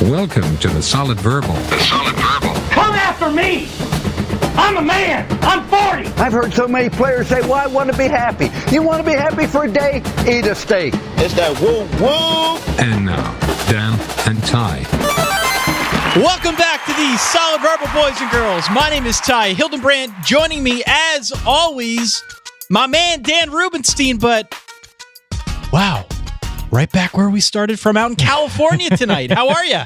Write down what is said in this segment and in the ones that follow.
Welcome to the Solid Verbal. The Solid Verbal. Come after me! I'm a man! I'm 40! I've heard so many players say, well, I want to be happy. You want to be happy for a day? Eat a steak. It's that woo-woo! And now, Dan and Ty. Welcome back to the Solid Verbal, boys and girls. My name is Ty Hildenbrand. Joining me, as always, my man Dan Rubenstein. But, wow, right back where we started from out in California tonight. How are you?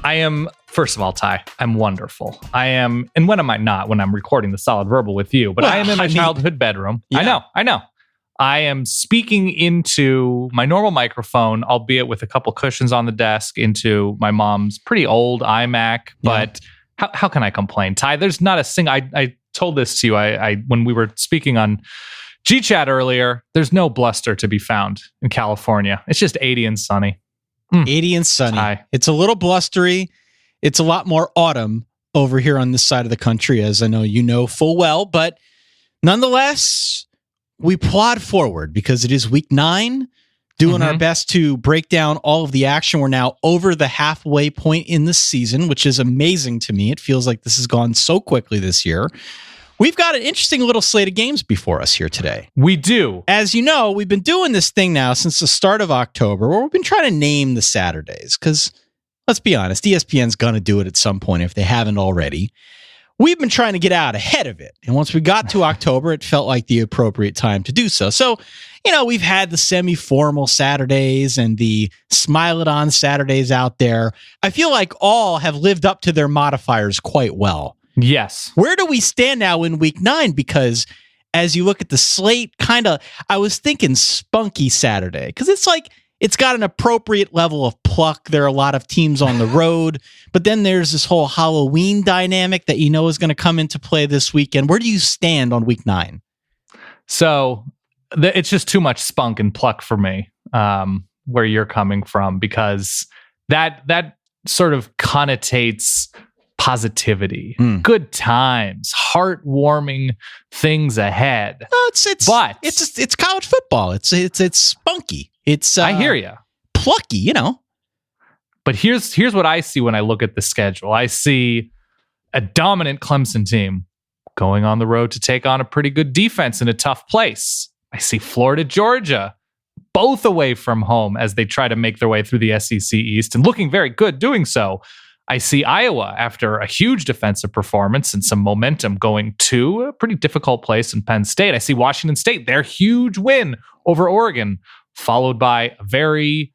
I am, first of all, Ty, I'm wonderful. I am, and when am I not when I'm recording the Solid Verbal with you? But I am in my childhood bedroom. Yeah. I know. I am speaking into my normal microphone, albeit with a couple cushions on the desk, into my mom's pretty old iMac. But how can I complain, Ty? There's not a single. I told this to you. I when we were speaking on G-Chat earlier. There's no bluster to be found in California. It's just 80 and sunny. 80 and sunny. Ty. It's a little blustery. It's a lot more autumn over here on this side of the country, as I know you know full well. But nonetheless, we plod forward because it is week 9, doing our best to break down all of the action. We're now over the halfway point in the season, which is amazing to me. It feels like this has gone so quickly this year. We've got an interesting little slate of games before us here today. We do. As you know, we've been doing this thing now since the start of October, where we've been trying to name the Saturdays, because let's be honest, ESPN's going to do it at some point if they haven't already. We've been trying to get out ahead of it. And once we got to October, it felt like the appropriate time to do so. So, we've had the semi-formal Saturdays and the Smile-It-On Saturdays out there. I feel like all have lived up to their modifiers quite well. Yes. Where do we stand now in week 9? Because as you look at the slate, I was thinking spunky Saturday, because it's like, it's got an appropriate level of pluck. There are a lot of teams on the road, but then there's this whole Halloween dynamic that is going to come into play this weekend. Where do you stand on week 9? So it's just too much spunk and pluck for me, where you're coming from, because that sort of connotates positivity, good times, heartwarming things ahead. No, it's college football. It's spunky. It's I hear you, plucky, But here's what I see when I look at the schedule. I see a dominant Clemson team going on the road to take on a pretty good defense in a tough place. I see Florida, Georgia, both away from home as they try to make their way through the SEC East and looking very good doing so. I see Iowa, after a huge defensive performance and some momentum, going to a pretty difficult place in Penn State. I see Washington State, their huge win over Oregon, followed by a very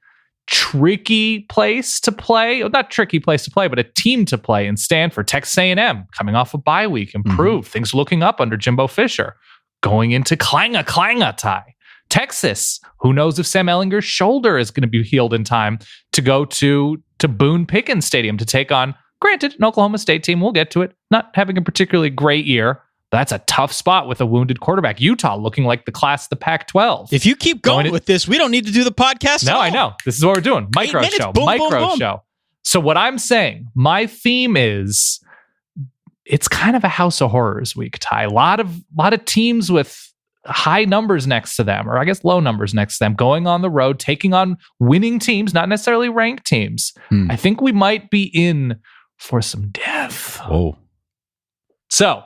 tricky place to play. Not tricky place to play, but a team to play in Stanford. Texas A&M, coming off a bye week, improved. Things looking up under Jimbo Fisher. Going into Klanga, Ty. Texas, who knows if Sam Ehlinger's shoulder is going to be healed in time to go to Boone Pickens Stadium to take on, granted, an Oklahoma State team, we'll get to it, not having a particularly great year. That's a tough spot with a wounded quarterback. Utah looking like the class of the Pac-12. If you keep going with this, we don't need to do the podcast. No, I know. This is what we're doing. Micro show. Boom. So what I'm saying, my theme is, it's kind of a house of horrors week, Ty. A lot of teams with high numbers next to them, or I guess low numbers next to them, going on the road, taking on winning teams, not necessarily ranked teams. I think we might be in for some death. Oh. So,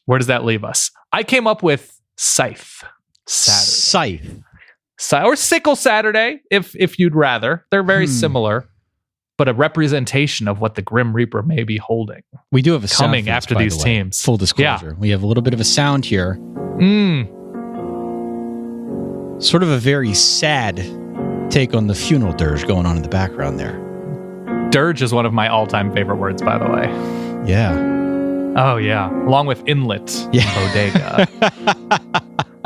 where does that leave us? I came up with Scythe Saturday. Scythe. Or Sickle Saturday, if you'd rather. They're very similar, but a representation of what the Grim Reaper may be holding. We do have a sound coming after these teams. Full disclosure. We have a little bit of a sound here. Sort of a very sad take on the funeral dirge going on in the background there. Dirge is one of my all-time favorite words, by the way. Yeah. Oh, yeah. Along with inlet, bodega.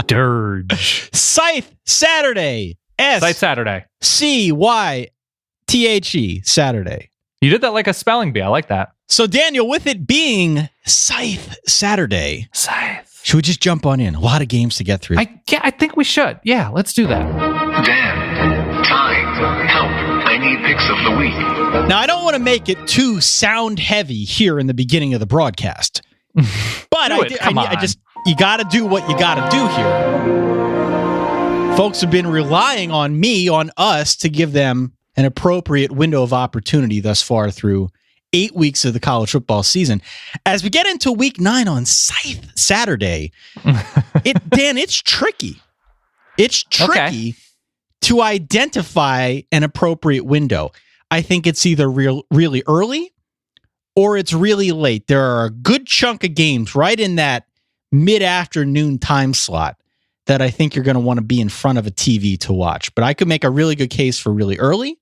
Dirge. Scythe Saturday. Scythe Saturday. C-Y-T-H-E Saturday. You did that like a spelling bee. I like that. So, Daniel, with it being Scythe Saturday, should we just jump on in? A lot of games to get through. I think we should. Yeah, let's do that. Dan, time, help. I need picks of the week. Now, I don't want to make it too sound heavy here in the beginning of the broadcast, but you got to do what you got to do here. Folks have been relying on us to give them an appropriate window of opportunity thus far through 8 weeks of the college football season. As we get into week 9 on Saturday, Dan, it's tricky. It's tricky to identify an appropriate window. I think it's either really early or it's really late. There are a good chunk of games right in that mid-afternoon time slot that I think you're going to want to be in front of a TV to watch. But I could make a really good case for really early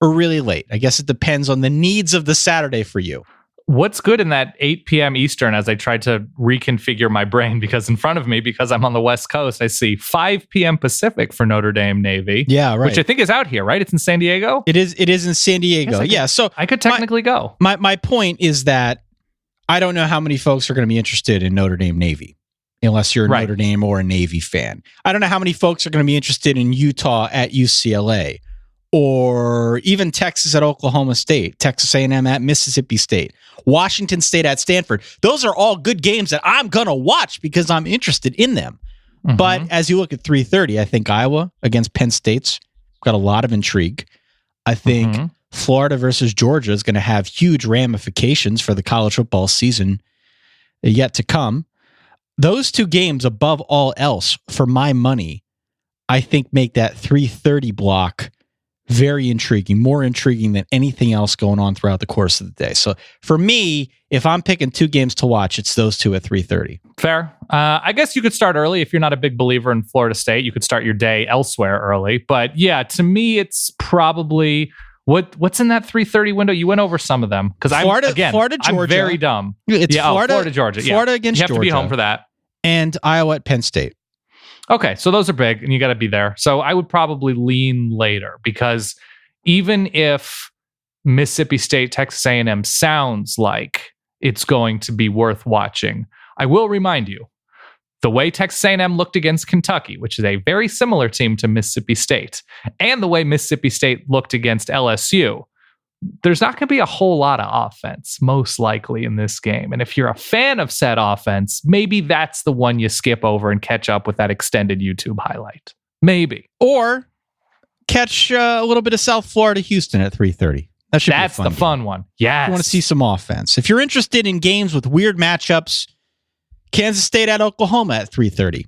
or really late. I guess it depends on the needs of the Saturday for you. What's good in that 8 p.m. Eastern as I try to reconfigure my brain? Because in front of me, because I'm on the West Coast, I see 5 p.m. Pacific for Notre Dame Navy. Yeah, right. Which I think is out here, right? It's in San Diego? It is in San Diego. Yeah, so I could technically go. My point is that I don't know how many folks are going to be interested in Notre Dame Navy, unless you're a Notre Dame or a Navy fan. I don't know how many folks are going to be interested in Utah at UCLA, or even Texas at Oklahoma State, Texas A&M at Mississippi State, Washington State at Stanford. Those are all good games that I'm going to watch because I'm interested in them. Mm-hmm. But as you look at 3:30, I think Iowa against Penn State's got a lot of intrigue. I think Florida versus Georgia is going to have huge ramifications for the college football season yet to come. Those two games, above all else, for my money, I think make that 3:30 block very intriguing, more intriguing than anything else going on throughout the course of the day. So for me, if I'm picking two games to watch, it's those two at 3:30. Fair. I guess you could start early. If you're not a big believer in Florida State, you could start your day elsewhere early. But yeah, to me, it's probably what's in that 3:30 window. You went over some of them because Florida, Georgia. I'm very dumb. It's Florida, Georgia. Florida against Georgia. You have to be home for that. And Iowa at Penn State. Okay, so those are big, and you got to be there. So I would probably lean later because even if Mississippi State, Texas A&M sounds like it's going to be worth watching, I will remind you, the way Texas A&M looked against Kentucky, which is a very similar team to Mississippi State, and the way Mississippi State looked against LSU, there's not going to be a whole lot of offense, most likely, in this game. And if you're a fan of said offense, maybe that's the one you skip over and catch up with that extended YouTube highlight. Maybe. Or catch a little bit of South Florida, Houston at 3:30. That's the fun one. Yes. You want to see some offense. If you're interested in games with weird matchups, Kansas State at Oklahoma at 3:30.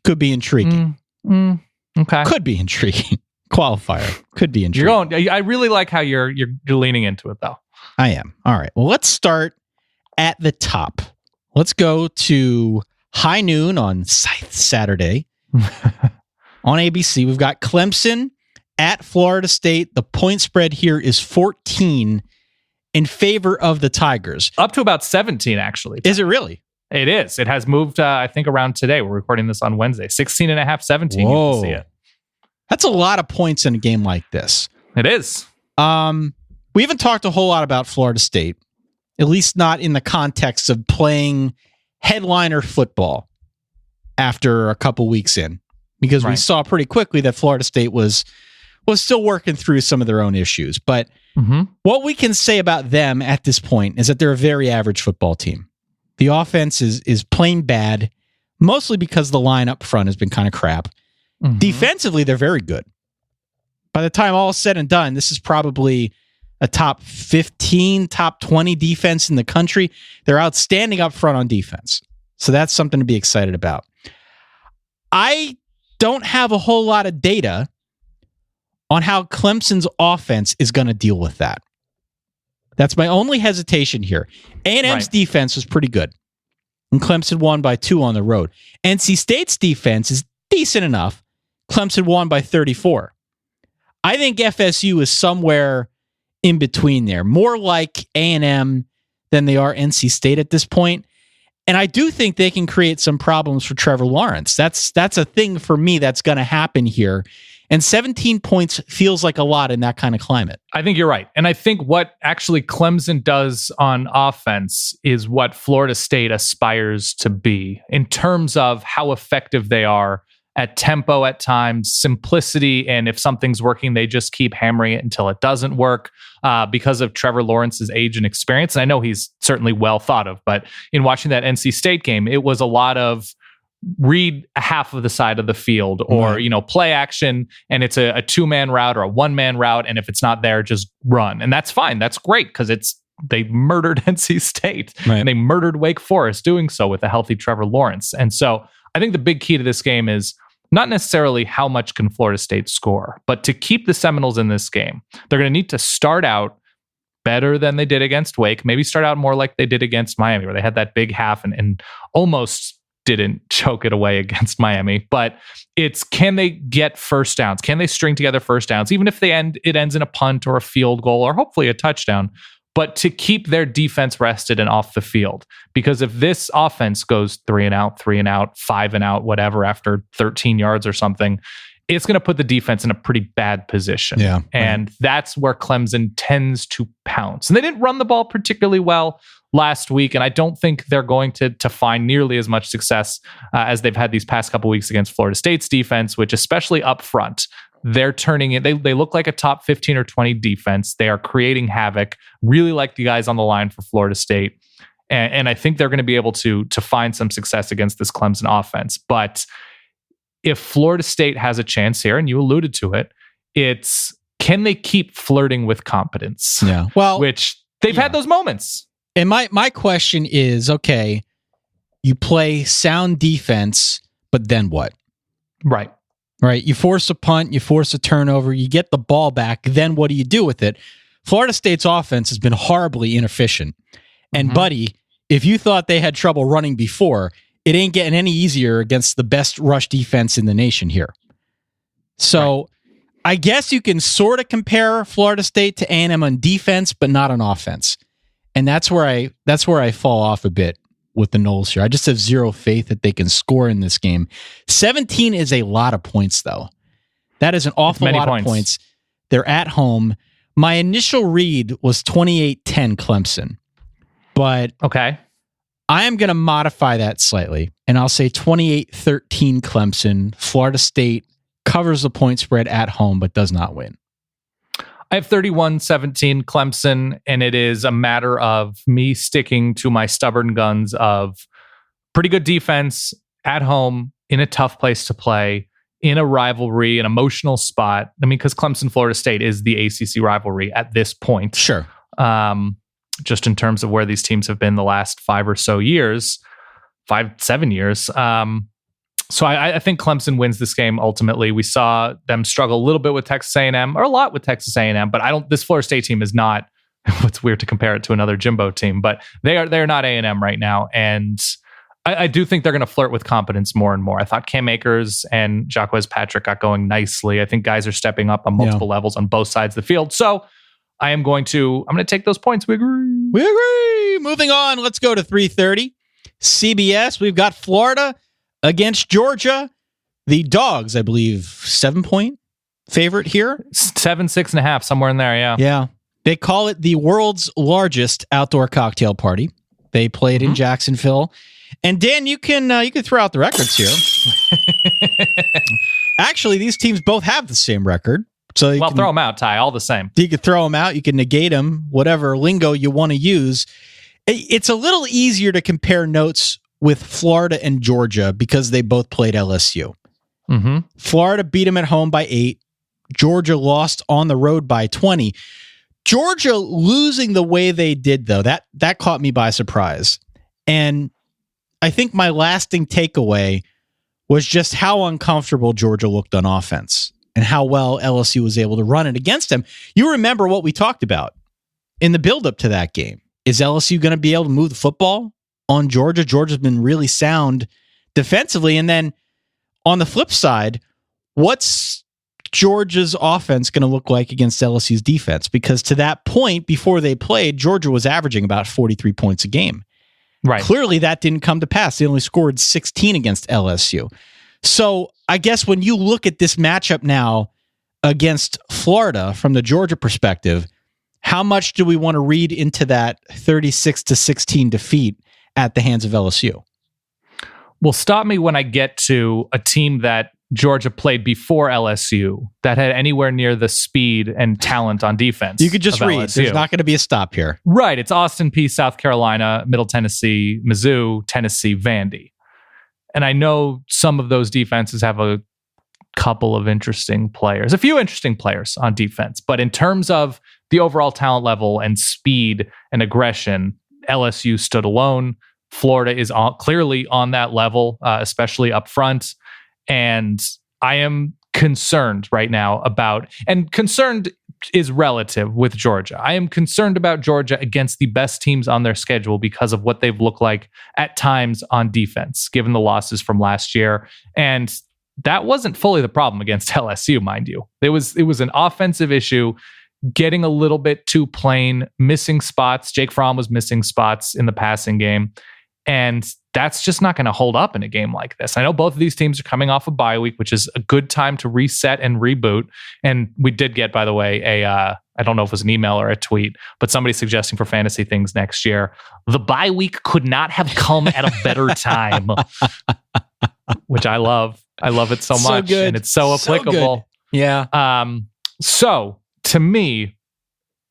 Could be intriguing. Okay. Could be intriguing. Qualifier. Could be intriguing. I really like how you're leaning into it, though. I am. All right. Well, let's start at the top. Let's go to high noon on Saturday. On ABC, we've got Clemson at Florida State. The point spread here is 14 in favor of the Tigers. Up to about 17, actually. Is it really? It is. It has moved, I think, around today. We're recording this on Wednesday. 16.5, 17. Whoa. You can see it. That's a lot of points in a game like this. It is. We haven't talked a whole lot about Florida State, at least not in the context of playing headliner football after a couple weeks in, because we saw pretty quickly that Florida State was still working through some of their own issues. But what we can say about them at this point is that they're a very average football team. The offense is plain bad, mostly because the line up front has been kind of crap. Defensively, they're very good. By the time all is said and done, this is probably a top 15, top 20 defense in the country. They're outstanding up front on defense. So that's something to be excited about. I don't have a whole lot of data on how Clemson's offense is going to deal with that. That's my only hesitation here. A&M's defense was pretty good, and Clemson won by 2 on the road. NC State's defense is decent enough. Clemson won by 34. I think FSU is somewhere in between there, more like A&M than they are NC State at this point. And I do think they can create some problems for Trevor Lawrence. That's a thing for me that's going to happen here. And 17 points feels like a lot in that kind of climate. I think you're right. And I think what actually Clemson does on offense is what Florida State aspires to be in terms of how effective they are at tempo at times, simplicity, and if something's working, they just keep hammering it until it doesn't work because of Trevor Lawrence's age and experience. And I know he's certainly well thought of, but in watching that NC State game, it was a lot of read a half of the side of the field, or play action and it's a 2-man route or a 1-man route, and if it's not there, just run. And that's fine. That's great, because they murdered NC State and they murdered Wake Forest doing so with a healthy Trevor Lawrence. And so I think the big key to this game is not necessarily how much can Florida State score, but to keep the Seminoles in this game, they're going to need to start out better than they did against Wake, maybe start out more like they did against Miami, where they had that big half and almost didn't choke it away against Miami. But it's, can they get first downs? Can they string together first downs, even if it ends in a punt or a field goal or hopefully a touchdown, but to keep their defense rested and off the field? Because if this offense goes 3 and out, 5 and out, whatever, after 13 yards or something, it's going to put the defense in a pretty bad position. Yeah, and that's where Clemson tends to pounce. And they didn't run the ball particularly well last week, and I don't think they're going to find nearly as much success as they've had these past couple weeks against Florida State's defense, which especially up front, they're turning it. They look like a top 15 or 20 defense. They are creating havoc. Really like the guys on the line for Florida State. And I think they're going to be able to find some success against this Clemson offense. But if Florida State has a chance here, and you alluded to it, it's, can they keep flirting with competence? Yeah. Well, which they've had those moments. And my question is, okay, you play sound defense, but then what? Right. You force a punt, you force a turnover, you get the ball back, then what do you do with it? Florida State's offense has been horribly inefficient. And buddy, if you thought they had trouble running before, it ain't getting any easier against the best rush defense in the nation here. So I guess you can sort of compare Florida State to A&M on defense, but not on offense. And that's where I fall off a bit with the Noles here. I just have zero faith that they can score in this game. 17 is a lot of points, though. That is an awful lot of points. They're at home. My initial read was 28-10 Clemson. But okay, I am going to modify that slightly, and I'll say 28-13 Clemson. Florida State covers the point spread at home, but does not win. I have 31-17 Clemson, and it is a matter of me sticking to my stubborn guns of pretty good defense at home in a tough place to play, in a rivalry, an emotional spot. I mean, because Clemson, Florida State is the ACC rivalry at this point. Sure. Just in terms of where these teams have been the last 5 or so years, 7 years. So I think Clemson wins this game ultimately. We saw them struggle a little bit with Texas A&M, or a lot with Texas A&M, but this Florida State team is not, it's weird to compare it to another Jimbo team, but they're not A&M right now. And I do think they're going to flirt with competence more and more. I thought Cam Akers and Jacquez Patrick got going nicely. I think guys are stepping up on multiple levels on both sides of the field. So I'm going to take those points. We agree. Moving on. Let's go to 3:30. CBS. We've got Florida against Georgia. The Dogs, I believe, 7-point favorite here. 7, 6.5, somewhere in there. Yeah. Yeah. They call it the world's largest outdoor cocktail party. They played in Jacksonville. And Dan, you can throw out the records here. Actually, these teams both have the same record. So throw them out, Ty, all the same. You can throw them out. You can negate them, whatever lingo you want to use. It's a little easier to compare notes with Florida and Georgia because they both played LSU. Florida beat them at home by 8. Georgia lost on the road by 20. Georgia losing the way they did, though, that caught me by surprise. And I think my lasting takeaway was just how uncomfortable Georgia looked on offense and how well LSU was able to run it against them. You remember what we talked about in the buildup to that game. Is LSU going to be able to move the football on Georgia? Georgia's been really sound defensively. And then on the flip side, what's Georgia's offense going to look like against LSU's defense? Because to that point, before they played, Georgia was averaging about 43 points a game. Right. Clearly, that didn't come to pass. They only scored 16 against LSU. So I guess when you look at this matchup now against Florida from the Georgia perspective, how much do we want to read into that 36-16 defeat at the hands of LSU? Well, stop me when I get to a team that Georgia played before LSU that had anywhere near the speed and talent on defense. You could just read. LSU. There's not going to be a stop here. Right. It's Austin Peay, South Carolina, Middle Tennessee, Mizzou, Tennessee, Vandy. And I know some of those defenses have a couple of interesting players, a few interesting players on defense. But in terms of the overall talent level and speed and aggression, LSU stood alone. Florida is clearly on that level, especially up front. And I am concerned right now and concerned is relative with Georgia. I am concerned about Georgia against the best teams on their schedule because of what they've looked like at times on defense, given the losses from last year. And that wasn't fully the problem against LSU, mind you. It was an offensive issue, getting a little bit too plain, missing spots. Jake Fromm was missing spots in the passing game. And that's just not going to hold up in a game like this. I know both of these teams are coming off a bye week, which is a good time to reset and reboot. And we did get, by the way, I don't know if it was an email or a tweet, but somebody suggesting for fantasy things next year. The bye week could not have come at a better time, which I love. I love it so much. Good. And it's so applicable. Yeah. So to me,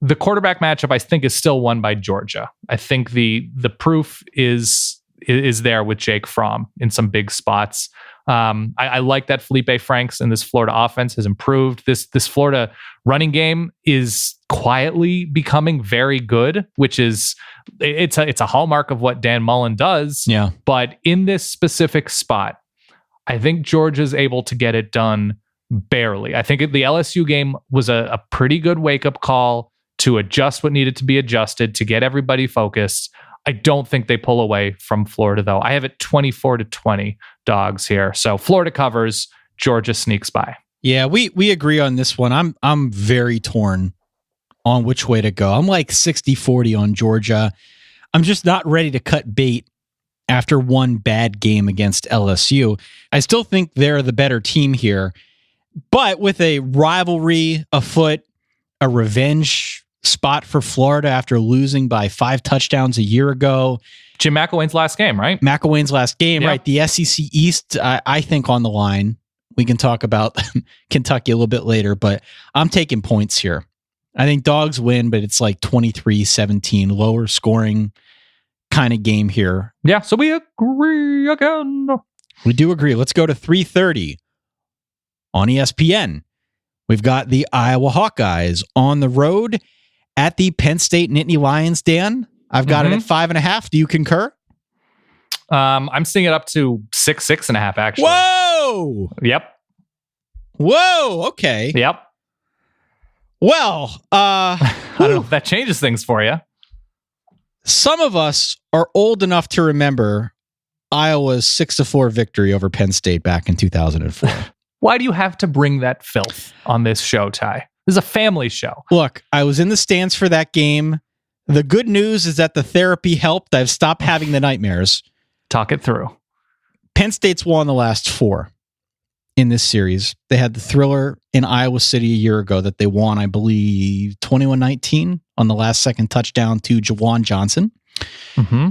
the quarterback matchup, I think, is still won by Georgia. I think the proof is there with Jake Fromm in some big spots. I like that Felipe Franks and this Florida offense has improved. This Florida running game is quietly becoming very good, which is it's a hallmark of what Dan Mullen does. Yeah. But in this specific spot, I think Georgia's able to get it done barely. I think the LSU game was a pretty good wake-up call to adjust what needed to be adjusted, to get everybody focused. I don't think they pull away from Florida, though. I have it 24-20 dogs here. So Florida covers, Georgia sneaks by. Yeah, we agree on this one. I'm very torn on which way to go. I'm like 60-40 on Georgia. I'm just not ready to cut bait after one bad game against LSU. I still think they're the better team here, but with a rivalry afoot, a revenge spot for Florida after losing by 5 touchdowns a year ago. Jim McElwain's last game, right? McElwain's last game, right? The SEC East, I think, on the line. We can talk about Kentucky a little bit later, but I'm taking points here. I think dogs win, but it's like 23-17, lower scoring kind of game here. Yeah, so we agree again. We do agree. Let's go to 3:30 on ESPN. We've got the Iowa Hawkeyes on the road at the Penn State Nittany Lions, Dan. I've got it at 5.5. Do you concur? I'm seeing it up to 6.5, actually. Whoa! Yep. Whoa! Okay. Yep. Well, I don't know if that changes things for you. Some of us are old enough to remember Iowa's 6-4 victory over Penn State back in 2004. Why do you have to bring that filth on this show, Ty? This is a family show. Look, I was in the stands for that game. The good news is that the therapy helped. I've stopped having the nightmares. Talk it through. Penn State's won the last 4 in this series. They had the thriller in Iowa City a year ago that they won, I believe, 21-19 on the last second touchdown to Jawan Johnson. Mm-hmm.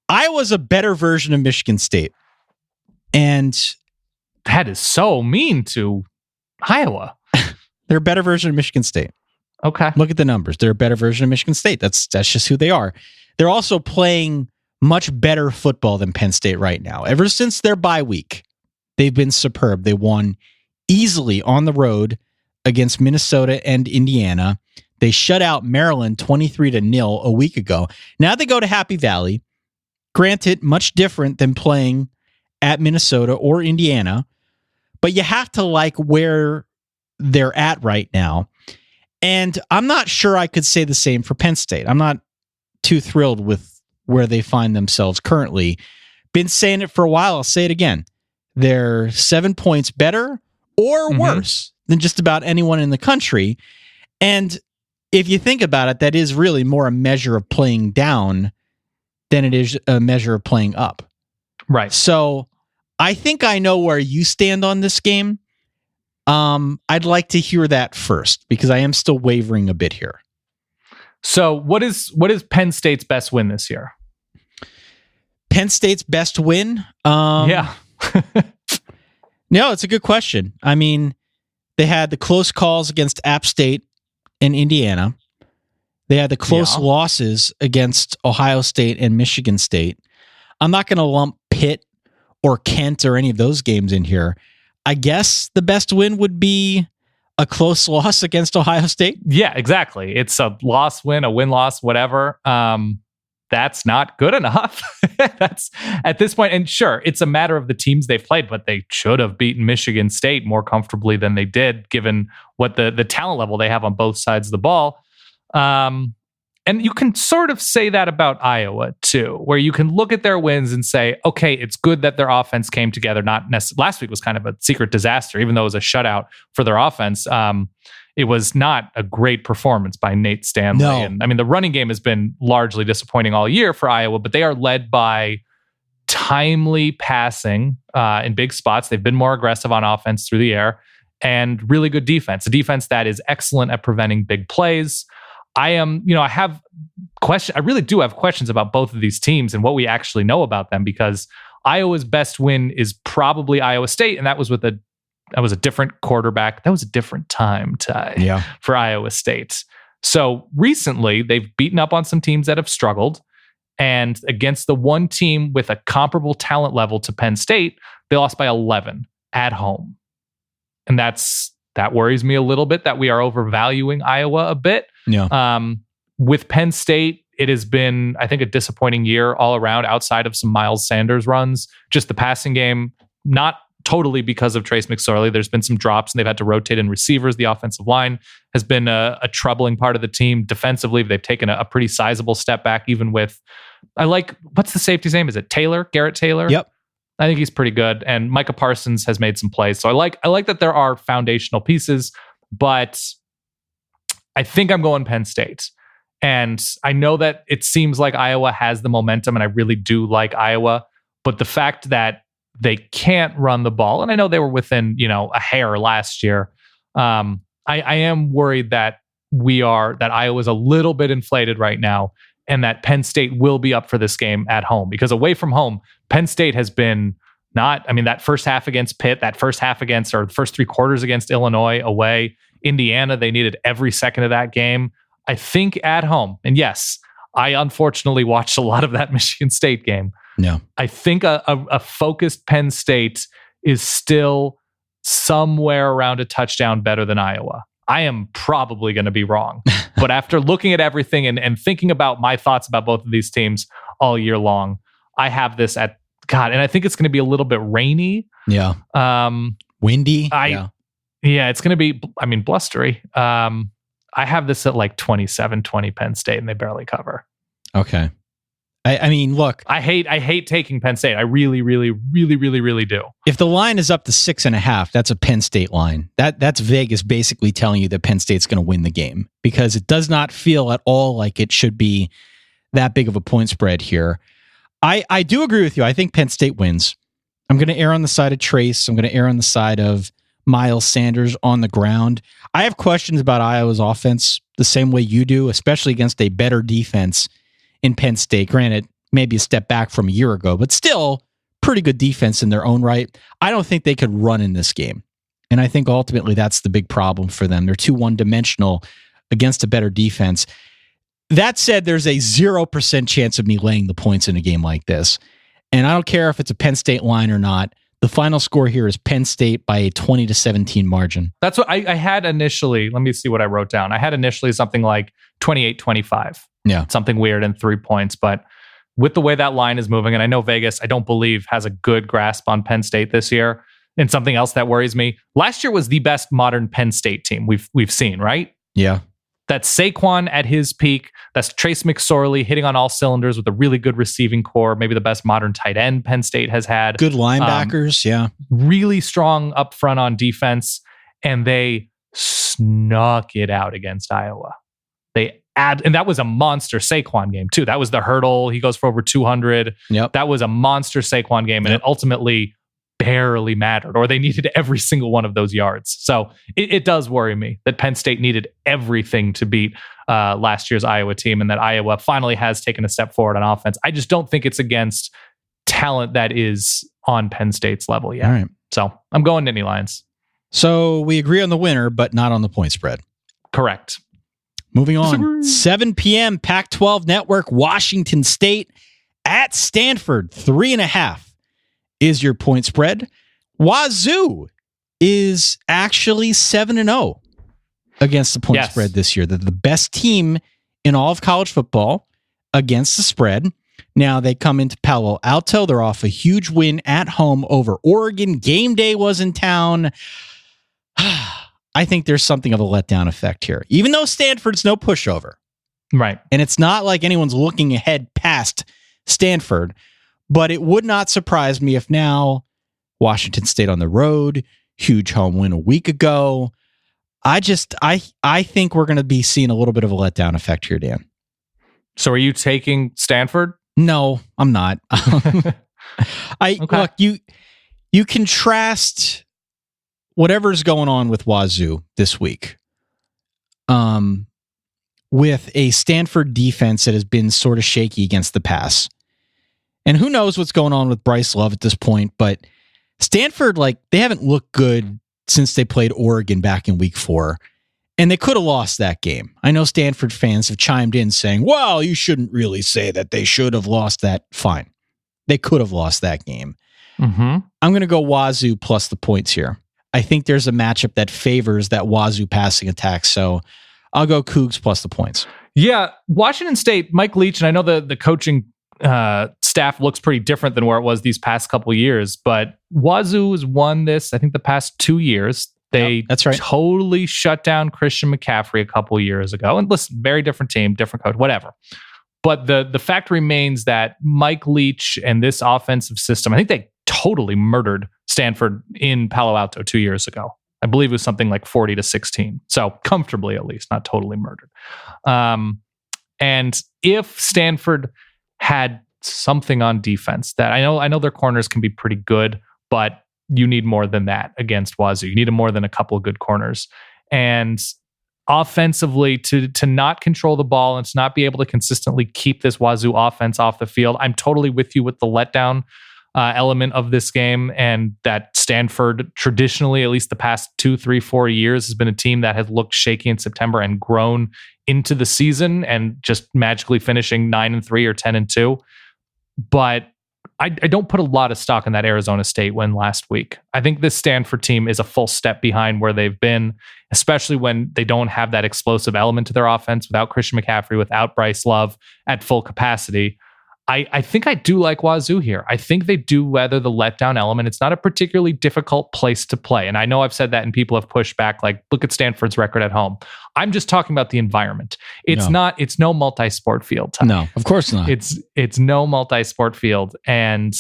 Iowa's a better version of Michigan State. And that is so mean to Iowa. They're a better version of Michigan State. Okay. Look at the numbers. They're a better version of Michigan State. That's just who they are. They're also playing much better football than Penn State right now. Ever since their bye week, they've been superb. They won easily on the road against Minnesota and Indiana. They shut out Maryland 23-0 a week ago. Now they go to Happy Valley. Granted, much different than playing at Minnesota or Indiana, but you have to like where they're at right now. And I'm not sure I could say the same for Penn State. I'm not too thrilled with where they find themselves currently. Been saying it for a while. I'll say it again. They're 7 points better or worse than just about anyone in the country. And if you think about it, that is really more a measure of playing down than it is a measure of playing up. Right. So I think I know where you stand on this game. I'd like to hear that first because I am still wavering a bit here. So what is Penn State's best win this year? Penn State's best win? Yeah. No, it's a good question. I mean, they had the close calls against App State and Indiana. They had the close losses against Ohio State and Michigan State. I'm not going to lump Pitt or Kent or any of those games in here, I guess the best win would be a close loss against Ohio State. Yeah, exactly. It's a loss, win, a win, loss, whatever. That's not good enough. That's at this point. And sure, it's a matter of the teams they've played, but they should have beaten Michigan State more comfortably than they did, given what the talent level they have on both sides of the ball. And you can sort of say that about Iowa too, where you can look at their wins and say, okay, it's good that their offense came together. Last week was kind of a secret disaster, even though it was a shutout for their offense. It was not a great performance by Nate Stanley. No. And I mean, the running game has been largely disappointing all year for Iowa, but they are led by timely passing in big spots. They've been more aggressive on offense through the air and really good defense, a defense that is excellent at preventing big plays. I really do have questions about both of these teams and what we actually know about them, because Iowa's best win is probably Iowa State, and that was a different quarterback. That was a different time, Ty, for Iowa State. So recently, they've beaten up on some teams that have struggled, and against the one team with a comparable talent level to Penn State, they lost by 11 at home. And that worries me a little bit, that we are overvaluing Iowa a bit. Yeah. With Penn State, it has been, I think, a disappointing year all around, outside of some Miles Sanders runs. Just the passing game, not totally because of Trace McSorley. There's been some drops, and they've had to rotate in receivers. The offensive line has been a troubling part of the team. Defensively, they've taken a pretty sizable step back, even with, what's the safety's name? Is it Taylor? Garrett Taylor? Yep. I think he's pretty good. And Micah Parsons has made some plays. So I like that there are foundational pieces, but I think I'm going Penn State. And I know that it seems like Iowa has the momentum, and I really do like Iowa, but the fact that they can't run the ball, and I know they were within, a hair last year. I am worried that Iowa's a little bit inflated right now, and that Penn State will be up for this game at home, because away from home, Penn State has been that first half against Pitt, that first half against, or the first three quarters against Illinois away, Indiana, they needed every second of that game. I think at home, and yes, I unfortunately watched a lot of that Michigan State game. No, I think a focused Penn State is still somewhere around a touchdown better than Iowa. I am probably going to be wrong. But after looking at everything and thinking about my thoughts about both of these teams all year long, I have this at God, and I think it's going to be a little bit rainy. Yeah. Windy. Yeah, it's going to be, blustery. I have this at like 27-20 Penn State, and they barely cover. Okay. I mean, look, I hate taking Penn State. I really, really, really, really, really do. If the line is up to 6.5, that's a Penn State line. That's Vegas basically telling you that Penn State's going to win the game, because it does not feel at all like it should be that big of a point spread here. I do agree with you. I think Penn State wins. I'm going to err on the side of Trace. I'm going to err on the side of Miles Sanders on the ground. I have questions about Iowa's offense the same way you do, especially against a better defense in Penn State. Granted, maybe a step back from a year ago, but still pretty good defense in their own right. I don't think they could run in this game. And I think ultimately that's the big problem for them. They're too one-dimensional against a better defense. That said, there's a 0% chance of me laying the points in a game like this. And I don't care if it's a Penn State line or not. The final score here is Penn State by a 20-17 margin. That's what I had initially. Let me see what I wrote down. I had initially something like 28-25. Yeah. Something weird and 3 points. But with the way that line is moving, and I know Vegas, I don't believe, has a good grasp on Penn State this year. And something else that worries me, last year was the best modern Penn State team we've seen, right? Yeah. That's Saquon at his peak. That's Trace McSorley hitting on all cylinders with a really good receiving core. Maybe the best modern tight end Penn State has had. Good linebackers, yeah. Really strong up front on defense. And they snuck it out against Iowa. And that was a monster Saquon game too. That was the hurdle. He goes for over 200. Yep. That was a monster Saquon game. And it ultimately barely mattered, or they needed every single one of those yards. So it does worry me that Penn State needed everything to beat last year's Iowa team, and that Iowa finally has taken a step forward on offense. I just don't think it's against talent that is on Penn State's level yet. All right. So I'm going Nittany Lions. So we agree on the winner, but not on the point spread. Correct. Moving on. 7 p.m. Pac-12 Network, Washington State at Stanford, 3.5. is your point spread. Wazzu is actually 7-0 against the point spread this year. They're the best team in all of college football against the spread. Now they come into Palo Alto. They're off a huge win at home over Oregon. Game day was in town. I think there's something of a letdown effect here, even though Stanford's no pushover. Right. And it's not like anyone's looking ahead past Stanford, but it would not surprise me if now Washington State on the road, huge home win a week ago. I think we're going to be seeing a little bit of a letdown effect here, Dan. So are you taking Stanford? No, I'm not. Look, you contrast whatever's going on with Wazzu this week with a Stanford defense that has been sort of shaky against the pass. And who knows what's going on with Bryce Love at this point, but Stanford, they haven't looked good since they played Oregon back in week 4. And they could have lost that game. I know Stanford fans have chimed in saying, well, you shouldn't really say that they should have lost that. Fine. They could have lost that game. Mm-hmm. I'm going to go Wazzu plus the points here. I think there's a matchup that favors that Wazzu passing attack. So I'll go Cougs plus the points. Yeah. Washington State, Mike Leach, and I know the coaching staff looks pretty different than where it was these past couple years, but Wazzu has won this, I think, the past 2 years. They that's right. Totally shut down Christian McCaffrey a couple years ago. And listen, very different team, different coach, whatever. But the fact remains that Mike Leach and this offensive system, I think they totally murdered Stanford in Palo Alto 2 years ago. I believe it was something like 40-16. So comfortably, at least, not totally murdered. And if Stanford had something on defense that I know their corners can be pretty good, but you need more than that against Wazzu. You need more than a couple of good corners. And offensively, to not control the ball and to not be able to consistently keep this Wazzu offense off the field, I'm totally with you with the letdown element of this game, and that Stanford traditionally, at least the past 2, 3, 4 years, has been a team that has looked shaky in September and grown into the season and just magically finishing 9-3 or 10-2. But I don't put a lot of stock in that Arizona State win last week. I think this Stanford team is a full step behind where they've been, especially when they don't have that explosive element to their offense without Christian McCaffrey, without Bryce Love at full capacity. I think I do like Wazzu here. I think they do weather the letdown element. It's not a particularly difficult place to play. And I know I've said that and people have pushed back, like, look at Stanford's record at home. I'm just talking about the environment. It's no multi-sport field. No, of course not. It's no multi-sport field. And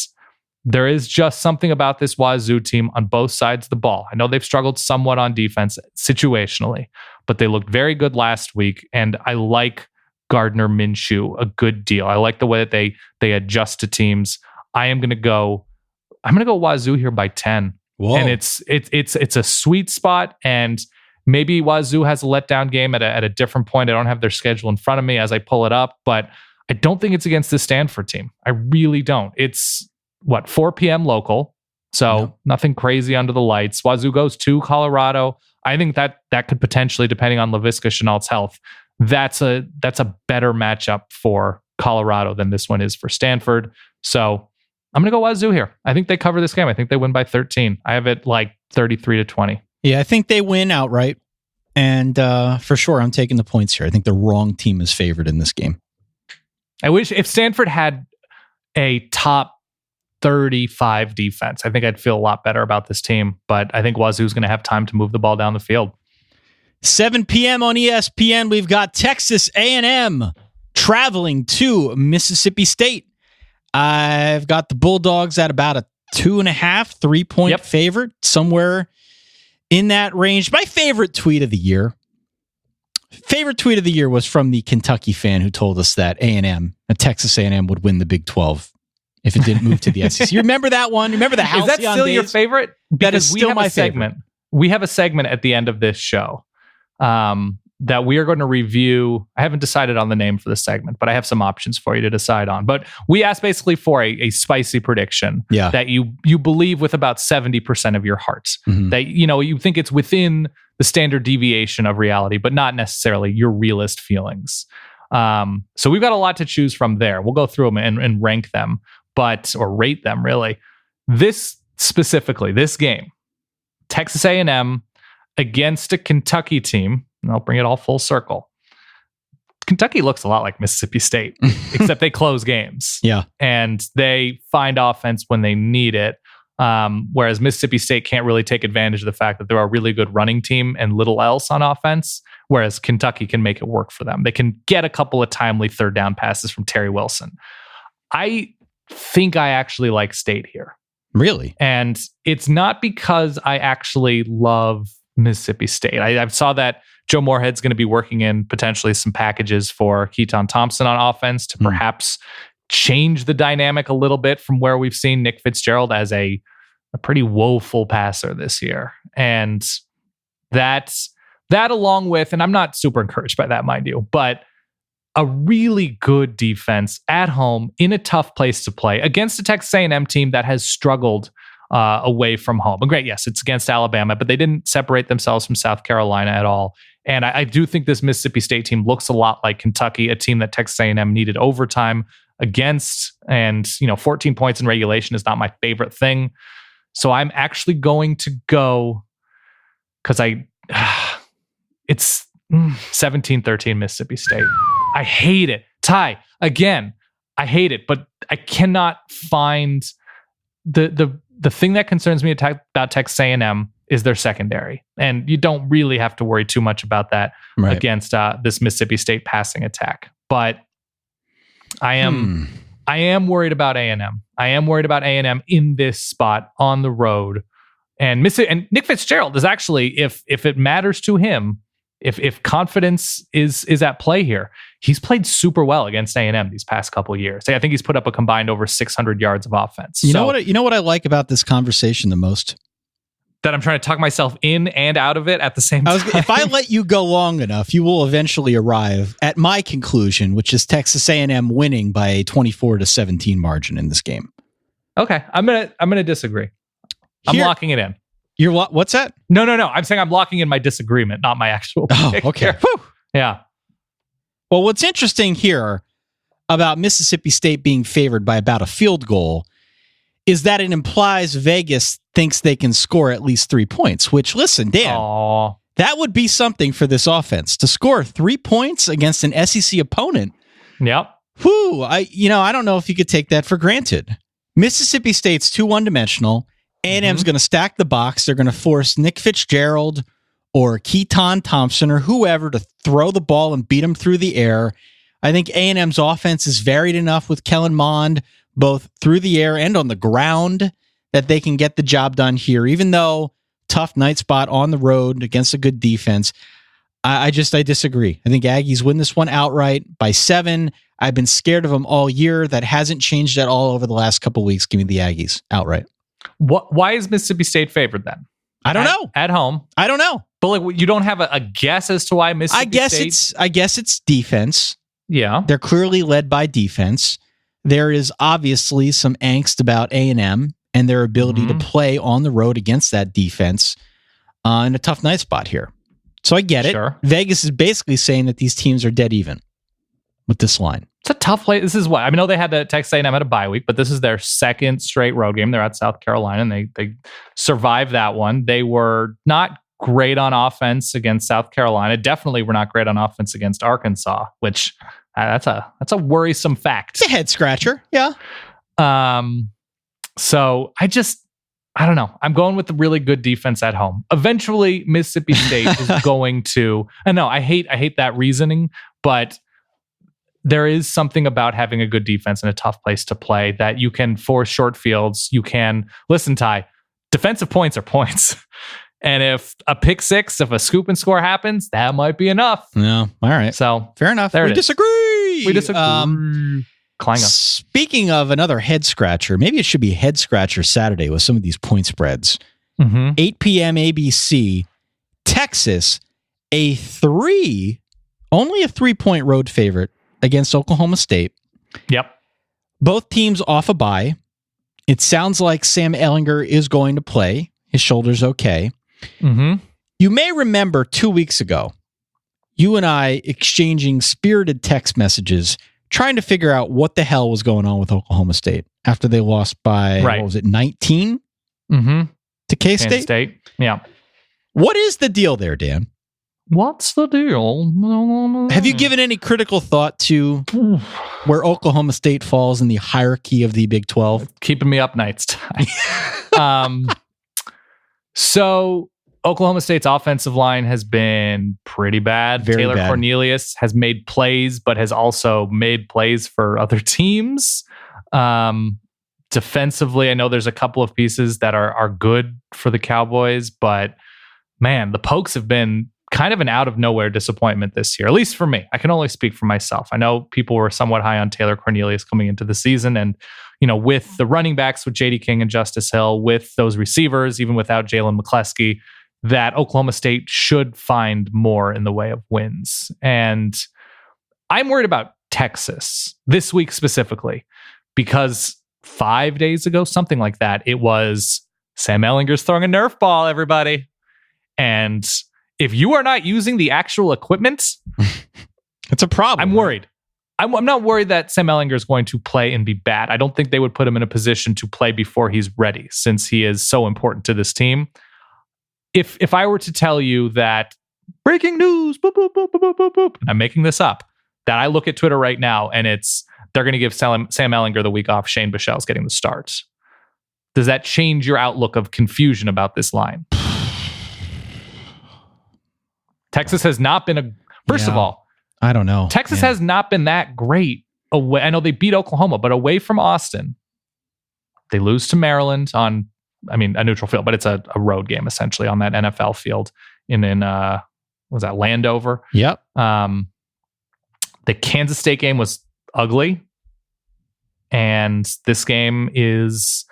there is just something about this Wazzu team on both sides of the ball. I know they've struggled somewhat on defense situationally, but they looked very good last week. And I like Gardner Minshew a good deal. I like the way that they adjust to teams. I'm going to go Wazzu here by 10. Whoa. And it's a sweet spot, and maybe Wazzu has a letdown game at a different point. I don't have their schedule in front of me as I pull it up, but I don't think it's against the Stanford team. I really don't. It's 4 p.m. local. So nothing crazy under the lights. Wazzu goes to Colorado. I think that could potentially, depending on Laviska Shenault's health, that's a better matchup for Colorado than this one is for Stanford. So I'm going to go Wazzu here. I think they cover this game. I think they win by 13. I have it like 33-20. Yeah, I think they win outright. And for sure, I'm taking the points here. I think the wrong team is favored in this game. I wish if Stanford had a top 35 defense, I think I'd feel a lot better about this team. But I think Wazzu's going to have time to move the ball down the field. 7 p.m. on ESPN, we've got Texas A&M traveling to Mississippi State. I've got the Bulldogs at about a 2.5, 3-point favorite, somewhere in that range. My favorite tweet of the year was from the Kentucky fan who told us that Texas A&M would win the Big 12 if it didn't move to the SEC. You remember that one? Remember the Halcyon days? Is that still your favorite? That is still my favorite. We have a segment at the end of this show that we are going to review. I haven't decided on the name for the segment, but I have some options for you to decide on. But we asked basically for a spicy prediction that you believe with about 70% of your heart. Mm-hmm. That you think it's within the standard deviation of reality, but not necessarily your realist feelings. So we've got a lot to choose from there. We'll go through them and rank them, or rate them really. this game, Texas A&M against a Kentucky team, and I'll bring it all full circle. Kentucky looks a lot like Mississippi State, except they close games. Yeah. And they find offense when they need it. Whereas Mississippi State can't really take advantage of the fact that they're a really good running team and little else on offense, whereas Kentucky can make it work for them. They can get a couple of timely third down passes from Terry Wilson. I think I actually like State here. Really? And it's not because I actually love Mississippi State. I saw that Joe Moorhead's going to be working in potentially some packages for Keaton Thompson on offense to perhaps change the dynamic a little bit from where we've seen Nick Fitzgerald as a pretty woeful passer this year. And that along with, and I'm not super encouraged by that, mind you, but a really good defense at home in a tough place to play against a Texas A&M team that has struggled away from home. And great, yes, it's against Alabama, but they didn't separate themselves from South Carolina at all. And I do think this Mississippi State team looks a lot like Kentucky, a team that Texas A&M needed overtime against. And 14 points in regulation is not my favorite thing. So I'm actually going to go because it's 17-13 Mississippi State. I hate it. Ty, again, I hate it, but I cannot find the thing that concerns me about Texas A&M is their secondary. And you don't really have to worry too much about that against this Mississippi State passing attack. But I am worried about A&M. I am worried about A&M in this spot on the road. And Nick Fitzgerald is actually, if it matters to him, if confidence is at play here, he's played super well against A&M these past couple of years. I think he's put up a combined over 600 yards of offense. You know what I like about this conversation the most? That I'm trying to talk myself in and out of it at the same time. If I let you go long enough, you will eventually arrive at my conclusion, which is Texas A&M winning by a 24-17 margin in this game. Okay, I'm gonna disagree. I'm locking it in. You're what's that? No. I'm saying I'm locking in my disagreement, not my actual pick. Oh, okay. Yeah. Well, what's interesting here about Mississippi State being favored by about a field goal is that it implies Vegas thinks they can score at least 3 points, which, listen, Dan, that would be something for this offense to score 3 points against an SEC opponent. Yep. Whew, I don't know if you could take that for granted. Mississippi State's too one-dimensional. A&M's going to stack the box. They're going to force Nick Fitzgerald or Keaton Thompson or whoever to throw the ball and beat them through the air. I think A&M's offense is varied enough with Kellen Mond, both through the air and on the ground, that they can get the job done here, even though tough night spot on the road against a good defense. I disagree. I think Aggies win this one outright by 7. I've been scared of them all year. That hasn't changed at all over the last couple of weeks. Give me the Aggies outright. Why is Mississippi State favored then? I don't know. At home. I don't know. But you don't have a guess as to why Mississippi State? I guess it's defense. Yeah. They're clearly led by defense. There is obviously some angst about A&M and their ability to play on the road against that defense in a tough night spot here. So I get it. Vegas is basically saying that these teams are dead even with this line. It's a tough play. This is what I know. They had the Texas A&M had a bye week, but this is their second straight road game. They're at South Carolina, and they survived that one. They were not great on offense against South Carolina. Definitely were not great on offense against Arkansas, which that's a worrisome fact. It's a head scratcher. Yeah. So I don't know. I'm going with the really good defense at home. Eventually, Mississippi State is going to. I know I hate that reasoning, but there is something about having a good defense in a tough place to play that you can force short fields. You can listen, Ty. Defensive points are points, and if a pick six, if a scoop and score happens, that might be enough. No, all right. So fair enough. We disagree. Clang up. Speaking of another head scratcher, maybe it should be head scratcher Saturday with some of these point spreads. 8 p.m. ABC, Texas, only a 3-point road favorite against Oklahoma State. Yep. Both teams off a bye. It sounds like Sam Ehlinger is going to play. His shoulder's okay. You may remember 2 weeks ago, you and I exchanging spirited text messages trying to figure out what the hell was going on with Oklahoma State. after they lost by, what was it, 19 to K-State? Kansas State, yeah. What is the deal there, Dan? What's the deal? Have you given any critical thought to where Oklahoma State falls in the hierarchy of the Big 12? Keeping me up nights. So Oklahoma State's offensive line has been pretty bad. Very Taylor bad. Cornelius has made plays, but has also made plays for other teams. Defensively, I know there's a couple of pieces that are good for the Cowboys, but man, the Pokes have been kind of an out of nowhere disappointment this year, at least for me. I can only speak for myself. I know people were somewhat high on Taylor Cornelius coming into the season, and with the running backs with J.D. King and Justice Hill, with those receivers, even without Jalen McCleskey, that Oklahoma State should find more in the way of wins. And I'm worried about Texas this week specifically, because 5 days ago, something like that, it was Sam Ehlinger's throwing a Nerf ball, everybody. And if you are not using the actual equipment, it's a problem. I'm worried. I'm not worried that Sam Ehlinger is going to play and be bad. I don't think they would put him in a position to play before he's ready, since he is so important to this team. If I were to tell you that breaking news, boop, boop, boop, boop, boop, boop, I'm making this up, that I look at Twitter right now and they're going to give Sam Ehlinger the week off, Shane Bichelle's getting the start. Does that change your outlook of confusion about this line? Texas has not been first of all, I don't know. Texas has not been that great away. I know they beat Oklahoma, but away from Austin, they lose to Maryland on, a neutral field, but it's a road game essentially on that NFL field in was that Landover? Yep. The Kansas State game was ugly, and this game is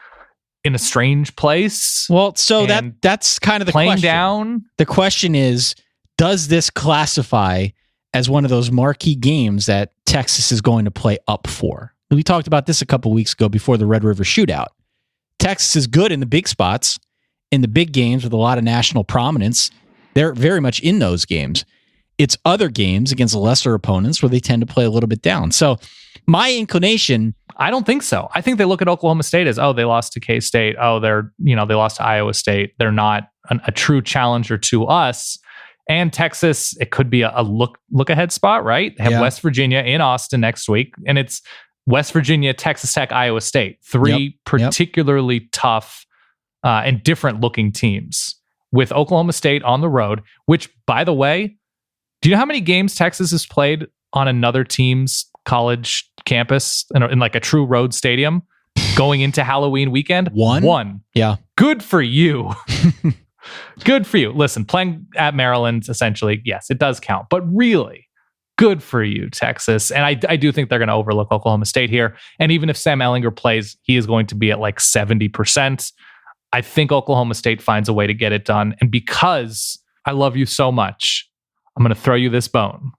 in a strange place. Well, so that's kind of the playing question. Down. The question is, does this classify as one of those marquee games that Texas is going to play up for? We talked about this a couple weeks ago before the Red River Shootout. Texas is good in the big spots, in the big games with a lot of national prominence. They're very much in those games. It's other games against lesser opponents where they tend to play a little bit down. So my inclination... I don't think so. I think they look at Oklahoma State as, they lost to K-State. They lost to Iowa State. They're not a true challenger to us. And Texas, it could be a look ahead spot, right? They have West Virginia in Austin next week, and it's West Virginia, Texas Tech, Iowa State. Three particularly tough and different looking teams, with Oklahoma State on the road, which, by the way, do you know how many games Texas has played on another team's college campus in like a true road stadium going into Halloween weekend? One. Yeah. Good for you. Good for you. Listen, playing at Maryland, essentially, yes, it does count. But really, good for you, Texas. And I do think they're going to overlook Oklahoma State here. And even if Sam Ehlinger plays, he is going to be at like 70%. I think Oklahoma State finds a way to get it done. And because I love you so much, I'm going to throw you this bone.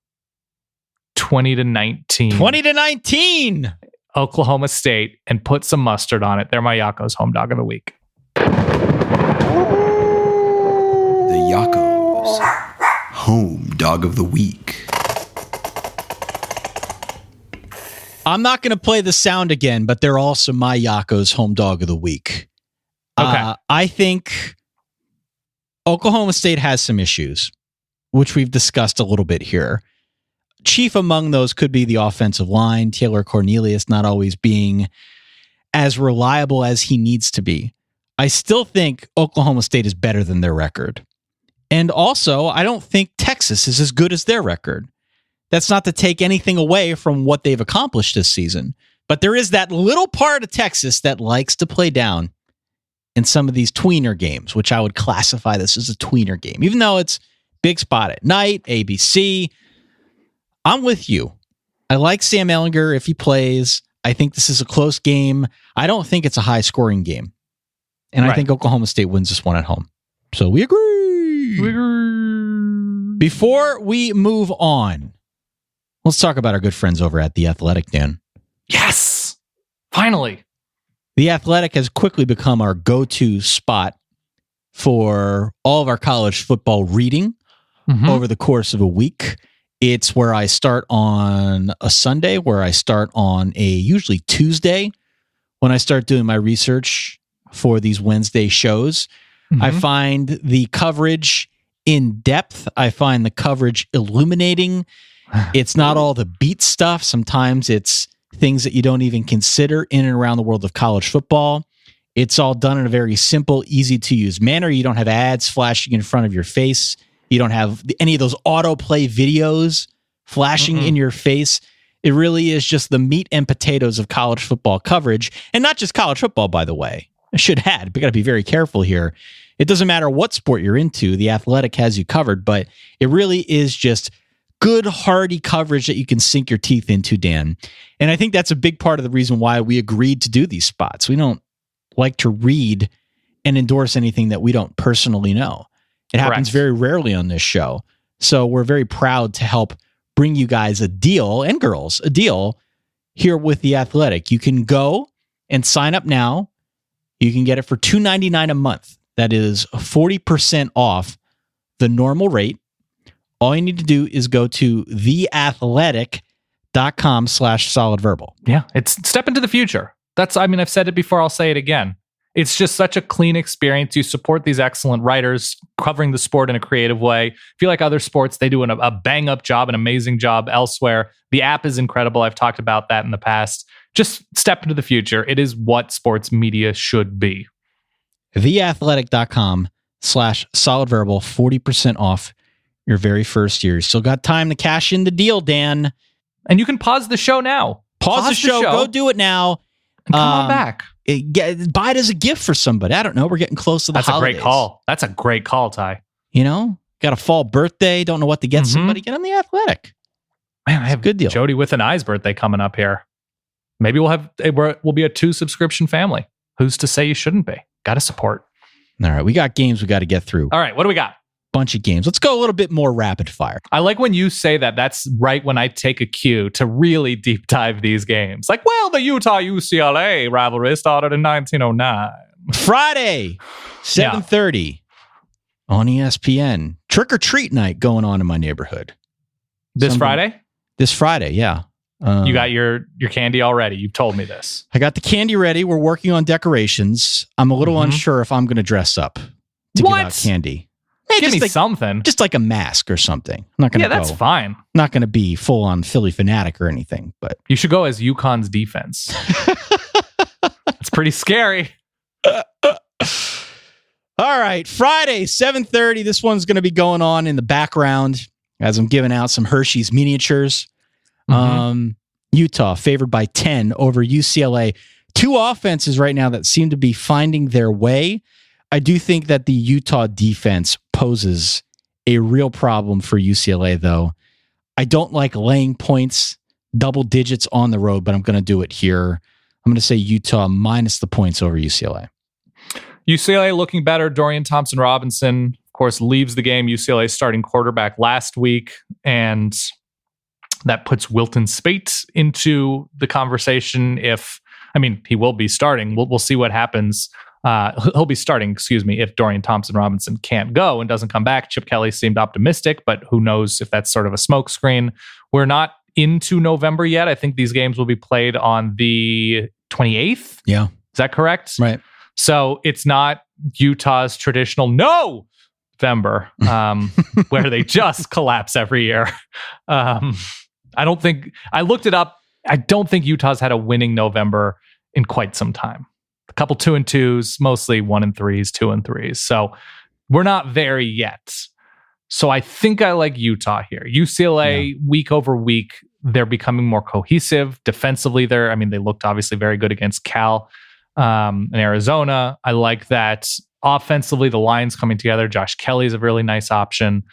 20-19. 20-19. Oklahoma State, and put some mustard on it. They're my Yakko's home dog of the week. The Yakko's home dog of the week. I'm not going to play the sound again, but they're also my Yakko's home dog of the week. Okay. I think Oklahoma State has some issues, which we've discussed a little bit here. Chief among those could be the offensive line, Taylor Cornelius not always being as reliable as he needs to be. I still think Oklahoma State is better than their record. And also, I don't think Texas is as good as their record. That's not to take anything away from what they've accomplished this season. But there is that little part of Texas that likes to play down in some of these tweener games, which I would classify this as a tweener game. Even though it's big spot at night, ABC, I'm with you. I like Sam Ehlinger if he plays. I think this is a close game. I don't think it's a high-scoring game. And I think Oklahoma State wins this one at home. So we agree. Before we move on, let's talk about our good friends over at The Athletic, Dan. Yes! Finally! The Athletic has quickly become our go-to spot for all of our college football reading over the course of a week. It's where I start on a Sunday, where I start on a usually Tuesday, when I start doing my research for these Wednesday shows. I find the coverage in depth. I find the coverage illuminating. It's not all the beat stuff. Sometimes it's things that you don't even consider in and around the world of college football. It's all done in a very simple, easy to use manner. You don't have ads flashing in front of your face. You don't have any of those autoplay videos flashing in your face. It really is just the meat and potatoes of college football coverage, and not just college football, by the way. I should add, we got to be very careful here. It doesn't matter what sport you're into. The Athletic has you covered, but it really is just good, hearty coverage that you can sink your teeth into, Dan. And I think that's a big part of the reason why we agreed to do these spots. We don't like to read and endorse anything that we don't personally know. It happens very rarely on this show. So we're very proud to help bring you guys a deal, and girls, a deal here with The Athletic. You can go and sign up now. You can get it for $2.99 a month. That is 40% off the normal rate. All you need to do is go to theathletic.com/solidverbal. Yeah, it's step into the future. I've said it before, I'll say it again. It's just such a clean experience. You support these excellent writers covering the sport in a creative way. I feel like other sports, they do a bang-up job, an amazing job elsewhere. The app is incredible. I've talked about that in the past. Just step into the future. It is what sports media should be. Theathletic.com/solidverbal, 40% off your very first year. Still got time to cash in the deal, Dan. And you can pause the show now. Pause the show. Go do it now. And come on back. Buy it as a gift for somebody. I don't know. We're getting close to the holidays. That's a great call. That's a great call, Ty. You know, got a fall birthday. Don't know what to get somebody. Get on The Athletic. Man, I have a good deal. Jody with an Eye's birthday coming up here. Maybe we'll be a 2-subscription family. Who's to say you shouldn't be? Got to support. All right. We got games we got to get through. All right. What do we got? Bunch of games. Let's go a little bit more rapid fire. I like when you say that. That's right when I take a cue to really deep dive these games. Like, well, the Utah-UCLA rivalry started in 1909. Friday, 7:30 on ESPN. Trick or treat night going on in my neighborhood. This Friday, yeah. You got your candy already. You've told me this. I got the candy ready. We're working on decorations. I'm a little unsure if I'm going to dress up to give out candy. Hey, give me something. Just like a mask or something. I'm not going to that's fine. Not going to be full on Philly fanatic or anything, but you should go as UConn's defense. It's pretty scary. All right. Friday, 7:30. This one's going to be going on in the background as I'm giving out some Hershey's miniatures. Utah favored by 10 over UCLA. Two offenses right now that seem to be finding their way. I do think that the Utah defense poses a real problem for UCLA, though. I don't like laying points, double digits on the road, but I'm going to do it here. I'm going to say Utah minus the points over UCLA. UCLA looking better. Dorian Thompson-Robinson, of course, leaves the game. UCLA starting quarterback last week, and that puts Wilton Spate into the conversation. He will be starting. We'll see what happens. He'll be starting, if Dorian Thompson-Robinson can't go and doesn't come back. Chip Kelly seemed optimistic, but who knows if that's sort of a smokescreen. We're not into November yet. I think these games will be played on the 28th. Yeah. Is that correct? Right. So it's not Utah's traditional November, where they just collapse every year. I looked it up. I don't think Utah's had a winning November in quite some time. A couple 2-2s, mostly 1-3s, 2-3s. So we're not there yet. So I think I like Utah here. UCLA, week over week, they're becoming more cohesive. Defensively, they looked obviously very good against Cal and Arizona. I like that. Offensively, the line's coming together. Josh Kelly's a really nice option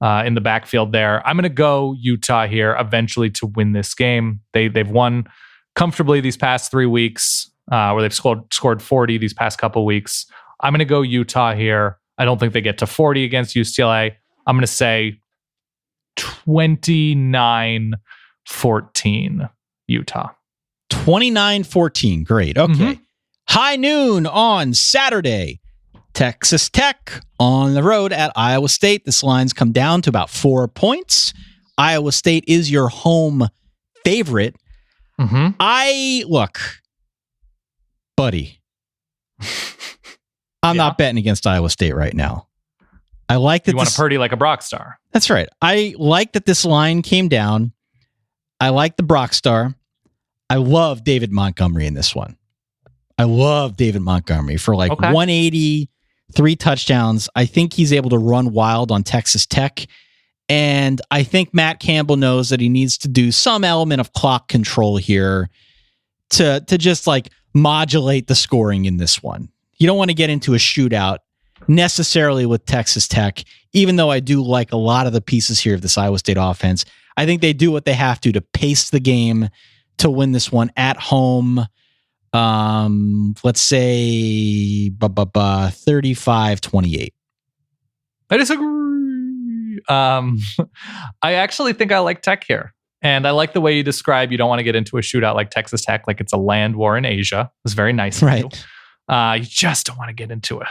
in the backfield there. I'm going to go Utah here eventually to win this game. They've won comfortably these past 3 weeks, where they've scored 40 these past couple weeks. I'm going to go Utah here. I don't think they get to 40 against UCLA. I'm going to say 29-14 Utah. 29-14. Great. Okay. High noon on Saturday. Texas Tech on the road at Iowa State. This line's come down to about 4 points. Iowa State is your home favorite. Buddy, I'm not betting against Iowa State right now. I like that you want to Purdy like a Brock Star. That's right. I like that this line came down. I like the Brock Star. I love David Montgomery in this one. I love David Montgomery for 180, 3 touchdowns. I think he's able to run wild on Texas Tech. And I think Matt Campbell knows that he needs to do some element of clock control here to just modulate the scoring in this one. You don't want to get into a shootout necessarily with Texas Tech, even though I do like a lot of the pieces here of this Iowa State offense. I think they do what they have to pace the game to win this one at home. Let's say 35-28. I disagree. I actually think I like Tech here. And I like the way you describe you don't want to get into a shootout like Texas Tech, like it's a land war in Asia. It's very nice of you. You just don't want to get into it.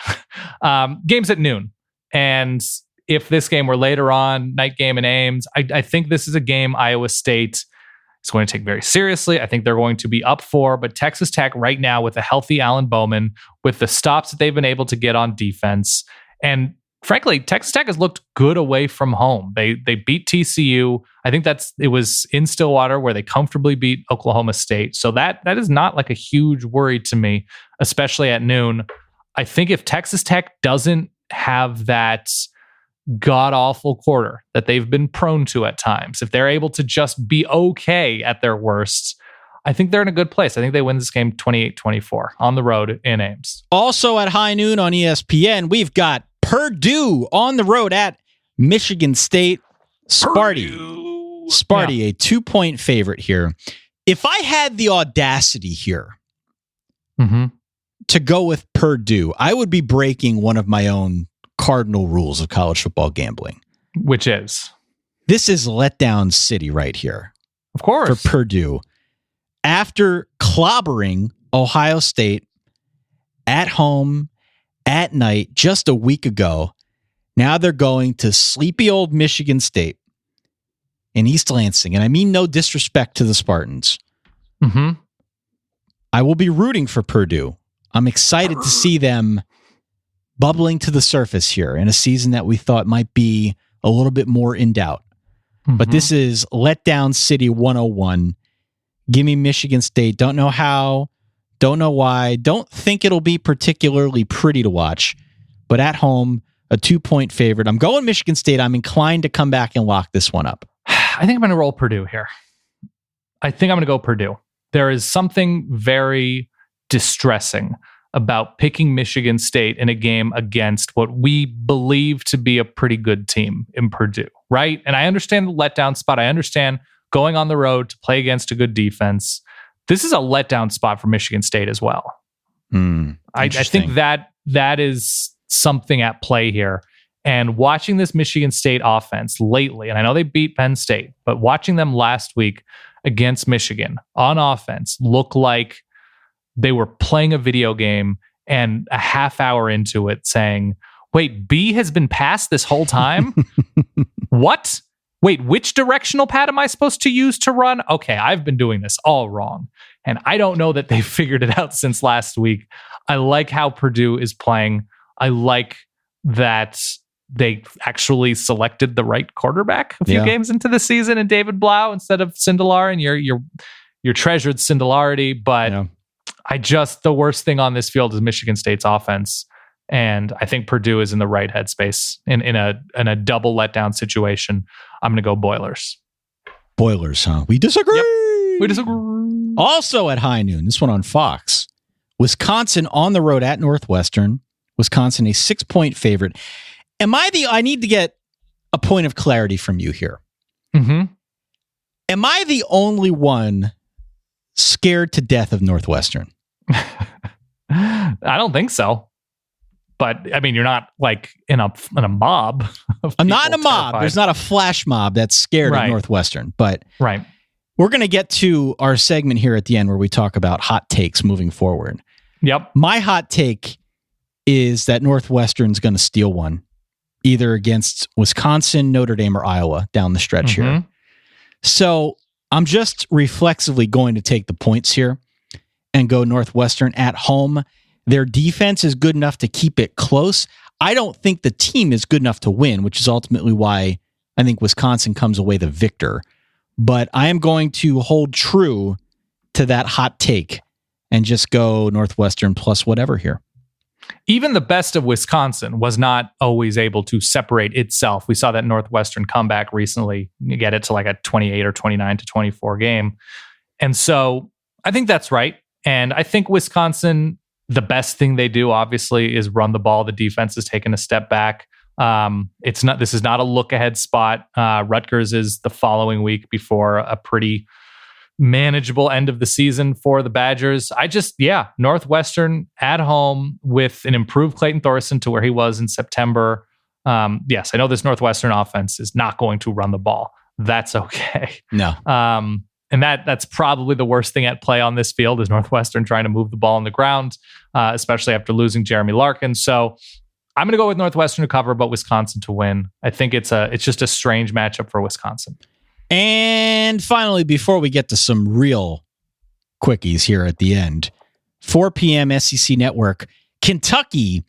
Game's at noon. And if this game were later on, night game in Ames, I think this is a game Iowa State is going to take very seriously. I think they're going to be up for, but Texas Tech right now with a healthy Alan Bowman, with the stops that they've been able to get on defense, and frankly, Texas Tech has looked good away from home. They beat TCU. I think it was in Stillwater where they comfortably beat Oklahoma State. So that is not a huge worry to me, especially at noon. I think if Texas Tech doesn't have that god-awful quarter that they've been prone to at times, if they're able to just be okay at their worst, I think they're in a good place. I think they win this game 28-24 on the road in Ames. Also at high noon on ESPN, we've got Purdue on the road at Michigan State. Sparty, a 2-point favorite here. If I had the audacity here to go with Purdue, I would be breaking one of my own cardinal rules of college football gambling. Which is? This is letdown city right here. Of course. For Purdue. After clobbering Ohio State at home at night just a week ago, now they're going to sleepy old Michigan State in East Lansing. And I mean no disrespect to the Spartans. I will be rooting for Purdue. I'm excited to see them bubbling to the surface here in a season that we thought might be a little bit more in doubt. But this is letdown city 101. Give me Michigan State. Don't know how. Don't know why. Don't think it'll be particularly pretty to watch. But at home, a 2-point favorite. I'm going Michigan State. I'm inclined to come back and lock this one up. I think I'm going to roll Purdue here. I think I'm going to go Purdue. There is something very distressing about picking Michigan State in a game against what we believe to be a pretty good team in Purdue, right? And I understand the letdown spot. I understand going on the road to play against a good defense. This is a letdown spot for Michigan State as well. I think that is something at play here. And watching this Michigan State offense lately, and I know they beat Penn State, but watching them last week against Michigan on offense look like they were playing a video game and a half hour into it saying, wait, B has been passed this whole time? What? Wait, which directional pad am I supposed to use to run? Okay, I've been doing this all wrong. And I don't know that they've figured it out since last week. I like how Purdue is playing. I like that they actually selected the right quarterback a few games into the season in David Blau instead of Sindelar and your treasured Sindelarity. But the worst thing on this field is Michigan State's offense. And I think Purdue is in the right headspace in a double letdown situation. I'm going to go Boilers. Boilers, huh? We disagree. Yep, we disagree. Also at high noon, this one on Fox, Wisconsin on the road at Northwestern. Wisconsin, a 6-point favorite. I need to get a point of clarity from you here. Am I the only one scared to death of Northwestern? I don't think so. But I mean, you're not like in a mob. I'm not in a mob. There's not a flash mob that's scared of Northwestern. But we're going to get to our segment here at the end where we talk about hot takes moving forward. Yep. My hot take is that Northwestern's going to steal one, either against Wisconsin, Notre Dame, or Iowa down the stretch here. So I'm just reflexively going to take the points here. and go Northwestern at home. Their defense is good enough to keep it close. I don't think the team is good enough to win, which is ultimately why I think Wisconsin comes away the victor. But I am going to hold true to that hot take and just go Northwestern plus whatever here. Even the best of Wisconsin was not always able to separate itself. We saw that Northwestern comeback recently, you get it to like a 28 or 29-24 game. And so I think that's right. And I think Wisconsin, the best thing they do, obviously, is run the ball. The defense is taking a step back. This is not a look-ahead spot. Rutgers is the following week before a pretty manageable end of the season for the Badgers. Northwestern at home with an improved Clayton Thorson to where he was in September. Yes, I know this Northwestern offense is not going to run the ball. That's okay. No. And that's probably the worst thing at play on this field is Northwestern trying to move the ball on the ground, especially after losing Jeremy Larkin. So I'm going to go with Northwestern to cover, but Wisconsin to win. I think it's just a strange matchup for Wisconsin. And finally, before we get to some real quickies here at the end, 4 p.m. SEC Network, Kentucky,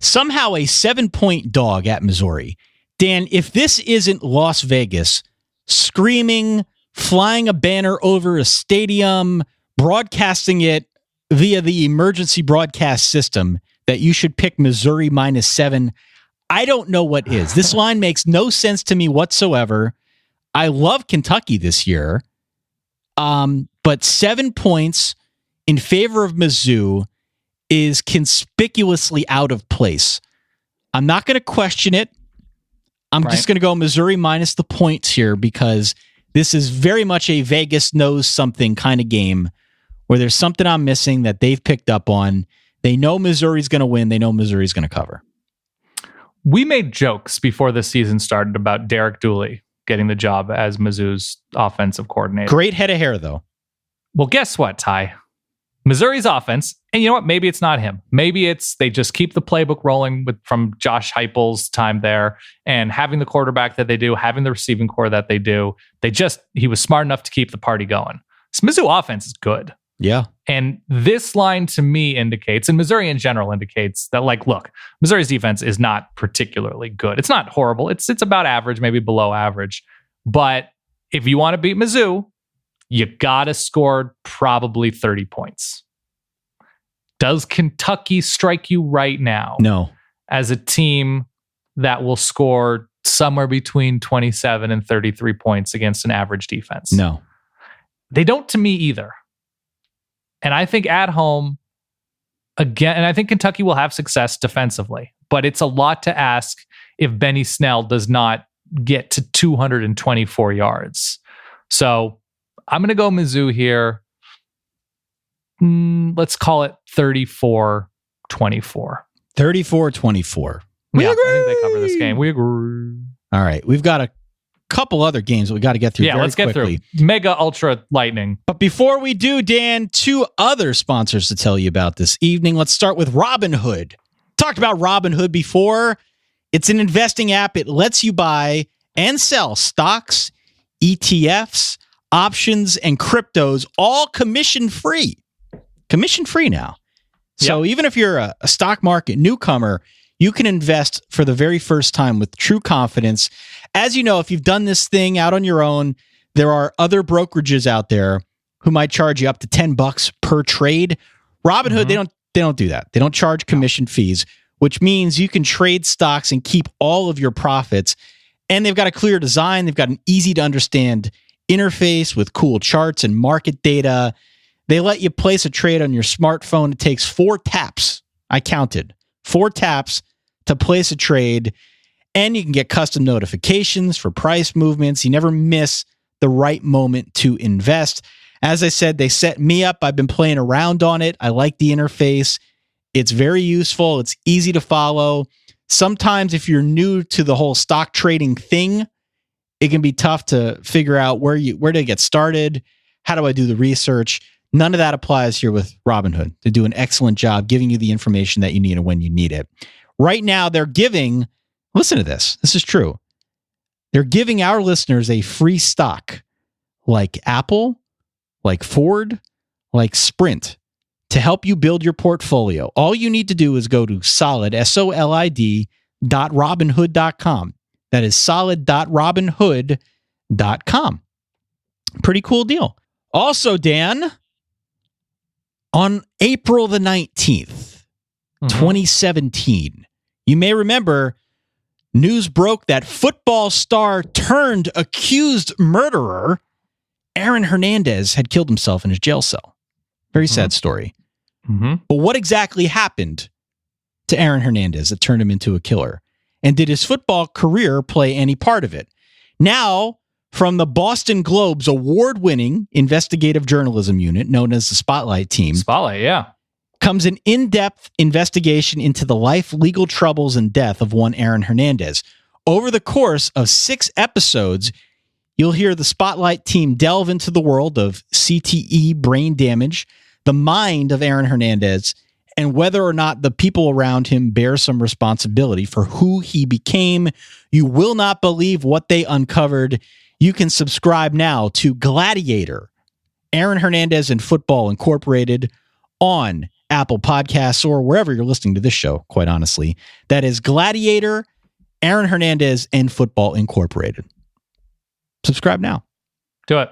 somehow a 7-point dog at Missouri. Dan, if this isn't Las Vegas screaming, flying a banner over a stadium, broadcasting it via the emergency broadcast system that you should pick Missouri -7, I don't know what is. This line makes no sense to me whatsoever. I love Kentucky this year, but 7 points in favor of Mizzou is conspicuously out of place. I'm not going to question it. I'm just going to go Missouri minus the points here because this is very much a Vegas knows something kind of game where there's something I'm missing that they've picked up on. They know Missouri's going to win. They know Missouri's going to cover. We made jokes before the season started about Derek Dooley getting the job as Mizzou's offensive coordinator. Great head of hair, though. Well, guess what, Ty? Missouri's offense, and you know what? Maybe it's not him. Maybe it's they just keep the playbook rolling from Josh Heupel's time there and having the quarterback that they do, having the receiving core that they do. He was smart enough to keep the party going. So Mizzou offense is good. Yeah. And this line to me indicates, and Missouri in general indicates that, look, Missouri's defense is not particularly good. It's not horrible. It's about average, maybe below average. But if you want to beat Mizzou, you got to score probably 30 points. Does Kentucky strike you right now? No. As a team that will score somewhere between 27 and 33 points against an average defense? No. They don't to me either. And I think at home, again, and I think Kentucky will have success defensively, but it's a lot to ask if Benny Snell does not get to 224 yards. So I'm going to go Mizzou here. Let's call it 34-24. 34-24. Yeah, I think they cover this game. We agree. All right. We've got a couple other games that we got to get through. Yeah, let's get through. Mega Ultra Lightning. But before we do, Dan, 2 other sponsors to tell you about this evening. Let's start with Robinhood. Talked about Robinhood before. It's an investing app. It lets you buy and sell stocks, ETFs, options, and cryptos, all commission-free. Commission-free now. So even if you're a stock market newcomer, you can invest for the very first time with true confidence. As you know, if you've done this thing out on your own, there are other brokerages out there who might charge you up to $10 per trade. Robinhood, they don't do that. They don't charge commission fees, which means you can trade stocks and keep all of your profits. And they've got a clear design. They've got an easy to understand interface with cool charts and market data. They let you place a trade on your smartphone. It takes 4 taps. I counted 4 taps to place a trade, and you can get custom notifications for price movements. You never miss the right moment to invest. As I said, they set me up. I've been playing around on it. I like the interface. It's very useful. It's easy to follow. Sometimes if you're new to the whole stock trading thing, it can be tough to figure out where to get started. How do I do the research? None of that applies here with Robinhood. They do an excellent job giving you the information that you need and when you need it. Right now, they're giving, listen to this. This is true. They're giving our listeners a free stock like Apple, like Ford, like Sprint to help you build your portfolio. All you need to do is go to solid, solid.robinhood.com. That is solid.robinhood.com. Pretty cool deal. Also, Dan, on April the 19th, 2017, you may remember news broke that football star turned accused murderer Aaron Hernandez had killed himself in his jail cell. Very sad story. But what exactly happened to Aaron Hernandez that turned him into a killer? And did his football career play any part of it? Now, from the Boston Globe's award-winning investigative journalism unit, known as the Spotlight Team. Spotlight, yeah. Comes an in-depth investigation into the life, legal troubles, and death of one Aaron Hernandez. Over the course of 6 episodes, you'll hear the Spotlight Team delve into the world of CTE brain damage, the mind of Aaron Hernandez, and whether or not the people around him bear some responsibility for who he became. You will not believe what they uncovered. You can subscribe now to Gladiator, Aaron Hernandez and Football Incorporated, on Apple Podcasts or wherever you're listening to this show, quite honestly. That is Gladiator, Aaron Hernandez, and Football Incorporated. Subscribe now. Do it.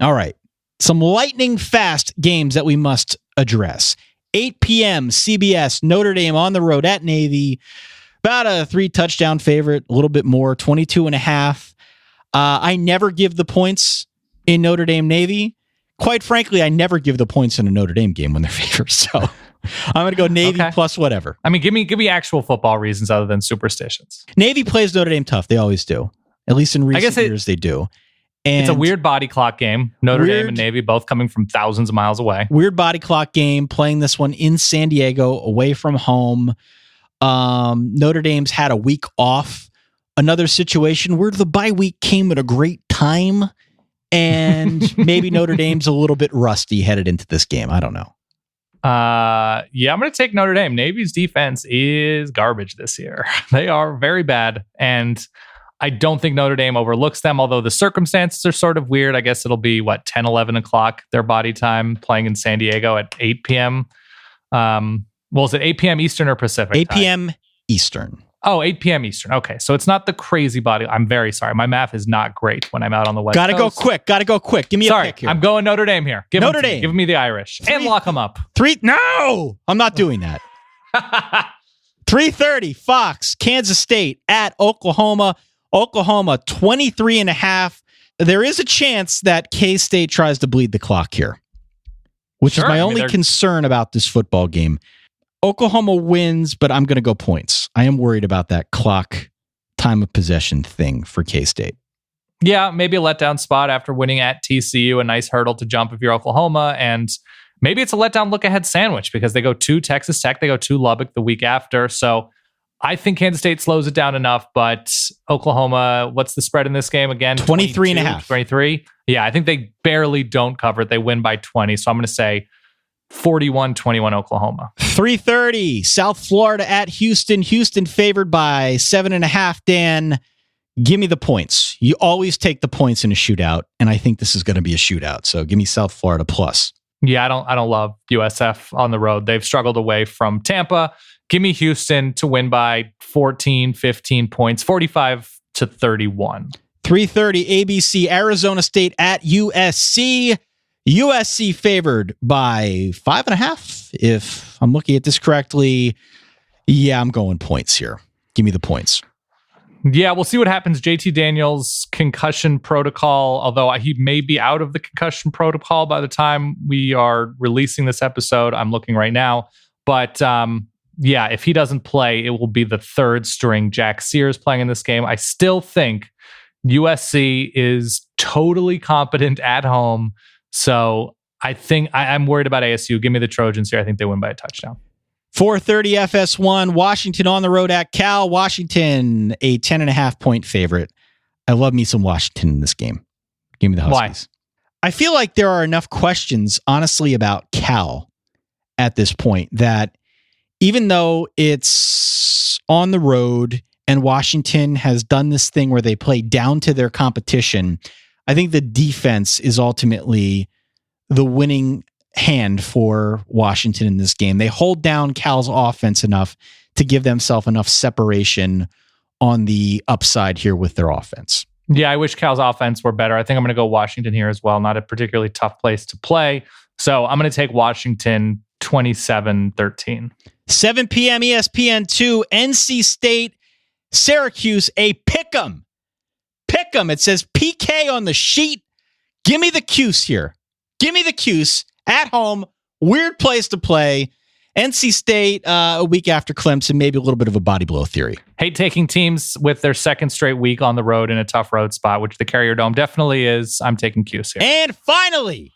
All right. Some lightning fast games that we must address. 8 p.m. CBS, Notre Dame on the road at Navy. About a 3-touchdown favorite, a little bit more, 22.5. I never give the points in Notre Dame Navy. Quite frankly, I never give the points in a Notre Dame game when they're favored. So I'm going to go Navy plus whatever. I mean, give me actual football reasons other than superstitions. Navy plays Notre Dame tough. They always do. At least in recent years, they do. And it's a weird body clock game. Notre Dame and Navy both coming from thousands of miles away. Weird body clock game, playing this one in San Diego, away from home. Notre Dame's had a week off. Another situation where the bye week came at a great time, and maybe Notre Dame's a little bit rusty headed into this game. I don't know. Yeah, I'm going to take Notre Dame. Navy's defense is garbage this year. They are very bad, and I don't think Notre Dame overlooks them, although the circumstances are sort of weird. I guess it'll be, 10, 11 o'clock, their body time, playing in San Diego at 8 p.m. Is it 8 p.m. Eastern or Pacific? 8 p.m. Eastern. Oh, 8 p.m. Eastern. Okay, so it's not the crazy body. I'm very sorry. My math is not great when I'm out on the West Coast. Gotta go quick. Give me a pick here. I'm going Notre Dame here. Notre Dame. Give me the Irish. And lock them up. No! I'm not doing that. 3:30, Fox, Kansas State at Oklahoma. Oklahoma, 23.5. There is a chance that K-State tries to bleed the clock here, which is my only concern about this football game. Oklahoma wins, but I'm going to go points. I am worried about that clock time of possession thing for K-State. Yeah, maybe a letdown spot after winning at TCU, a nice hurdle to jump if you're Oklahoma, and maybe it's a letdown look-ahead sandwich because they go to Texas Tech, they go to Lubbock the week after, so I think Kansas State slows it down enough, but Oklahoma, what's the spread in this game again? 23.5. 23? Yeah, I think they barely don't cover it. They win by 20, so I'm going to say 41-21 Oklahoma. 3:30, South Florida at Houston. Houston favored by 7.5. Dan, give me the points. You always take the points in a shootout, and I think this is going to be a shootout, so give me South Florida plus. Yeah, I don't love USF on the road. They've struggled away from Tampa. Give me Houston to win by 14, 15 points, 45-31. 3:30 ABC, Arizona State at USC. USC favored by 5.5. If I'm looking at this correctly, yeah, I'm going points here. Give me the points. Yeah, we'll see what happens. JT Daniels' concussion protocol, although he may be out of the concussion protocol by the time we are releasing this episode. I'm looking right now. But yeah, if he doesn't play, it will be the third string Jack Sears playing in this game. I still think USC is totally competent at home. So I think I'm worried about ASU. Give me the Trojans here. I think they win by a touchdown. 4:30 FS1, Washington on the road at Cal. Washington, a 10.5 point favorite. I love me some Washington in this game. Give me the Huskies. Why? I feel like there are enough questions, honestly, about Cal at this point that even though it's on the road and Washington has done this thing where they play down to their competition, I think the defense is ultimately the winning hand for Washington in this game. They hold down Cal's offense enough to give themselves enough separation on the upside here with their offense. Yeah, I wish Cal's offense were better. I think I'm going to go Washington here as well. Not a particularly tough place to play. So I'm going to take Washington 27-13. 7 p.m. ESPN2, NC State, Syracuse, a pick'em. Pick'em. It says PK on the sheet. Give me the Cuse here. Give me the Cuse at home. Weird place to play. NC State, a week after Clemson, maybe a little bit of a body blow theory. Hate taking teams with their second straight week on the road in a tough road spot, which the Carrier Dome definitely is. I'm taking Cuse here. And finally,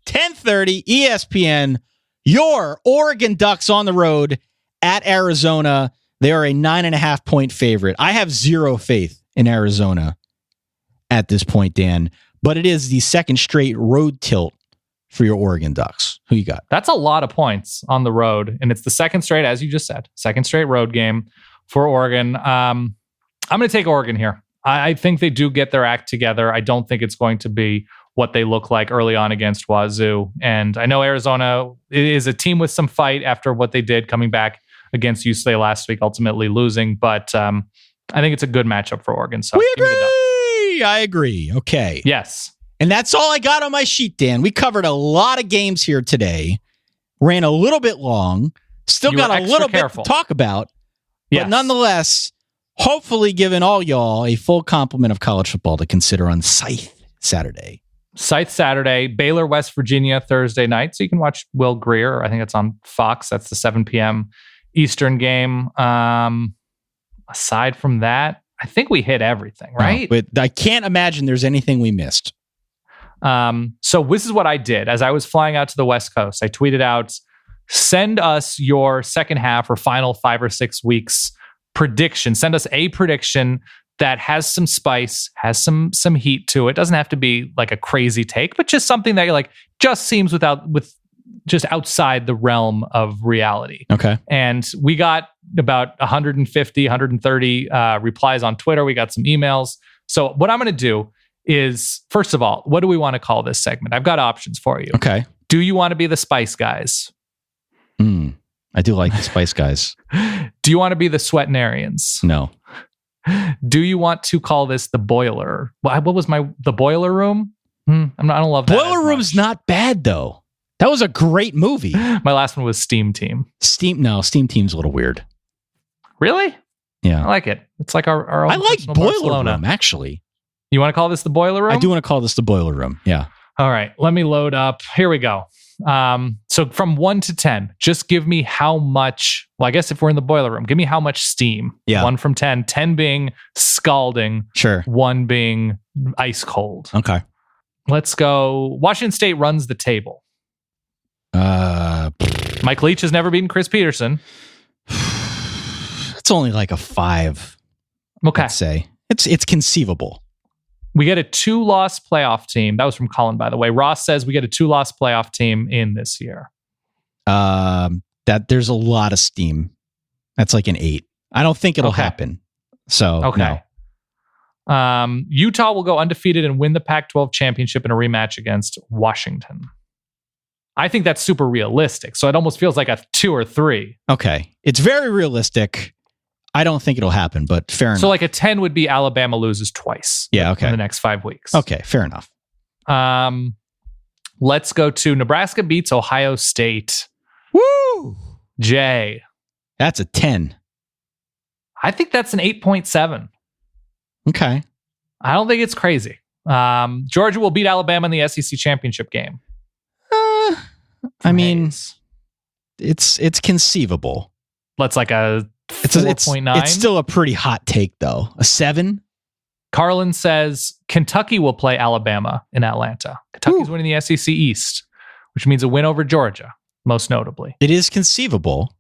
10:30 ESPN, your Oregon Ducks on the road at Arizona. They are a 9.5-point favorite. I have zero faith in Arizona at this point, Dan, but it is the second straight road tilt for your Oregon Ducks. Who you got? That's a lot of points on the road, and it's the second straight, as you just said, second straight road game for Oregon. I'm going to take Oregon here. I think they do get their act together. I don't think it's going to be what they look like early on against Wazzu. And I know Arizona is a team with some fight after what they did coming back against UCLA last week, ultimately losing. But I think it's a good matchup for Oregon. So we agree. I agree. Okay. Yes. And that's all I got on my sheet, Dan. We covered a lot of games here today. Ran a little bit long. Still got a little bit to talk about. But nonetheless, hopefully giving all y'all a full complement of college football to consider on Scythe Saturday. Scythe Saturday, Baylor, West Virginia, Thursday night. So you can watch Will Greer. I think it's on Fox. That's the 7 p.m. Eastern game. Aside from that, I think we hit everything, right? But I can't imagine there's anything we missed. So this is what I did. As I was flying out to the West Coast, I tweeted out, send us your second half or final 5 or 6 weeks prediction. Send us a prediction that has some spice, has some heat to it. Doesn't have to be like a crazy take, but just something that like just seems just outside the realm of reality. Okay. And we got about 150, 130 replies on Twitter. We got some emails. So what I'm going to do is, first of all, what do we want to call this segment? I've got options for you. Okay. Do you want to be the Spice Guys? I do like the Spice Guys. Do you want to be the Sweatenarians? No. Do you want to call this the Boiler? What was the Boiler Room? I don't love that. Boiler Room's not bad though. That was a great movie. My last one was Steam Team. Steam Team's a little weird. Really? Yeah. I like it. It's like our own. I like Boiler Barcelona. Room, actually. You want to call this the Boiler Room? I do want to call this the Boiler Room. Yeah. All right. Let me load up. Here we go. So from 1 to 10, just give me how much, well, I guess if we're in the Boiler Room, give me how much steam. Yeah. 1 from 10, 10 being scalding. Sure. 1 being ice cold. Okay. Let's go. Washington State runs the table. Mike Leach has never beaten Chris Peterson. It's only like a 5. Okay. I'd say. It's conceivable. We get a 2-loss playoff team. That was from Colin, by the way. Ross says we get a 2-loss playoff team in this year. That there's a lot of steam. That's like an 8. I don't think it'll happen. So okay. No. Utah will go undefeated and win the Pac-12 championship in a rematch against Washington. I think that's super realistic. So it almost feels like a 2 or 3. Okay. It's very realistic. I don't think it'll happen, but fair enough. So like a 10 would be Alabama loses twice. Yeah, okay. In the next 5 weeks. Okay, fair enough. Let's go to Nebraska beats Ohio State. Woo! Jay. That's a 10. I think that's an 8.7. Okay. I don't think it's crazy. Georgia will beat Alabama in the SEC championship game. I mean, it's conceivable. Let's like a 4.9. It's still a pretty hot take, though. A 7? Carlin says Kentucky will play Alabama in Atlanta. Kentucky's winning the SEC East, which means a win over Georgia, most notably. It is conceivable.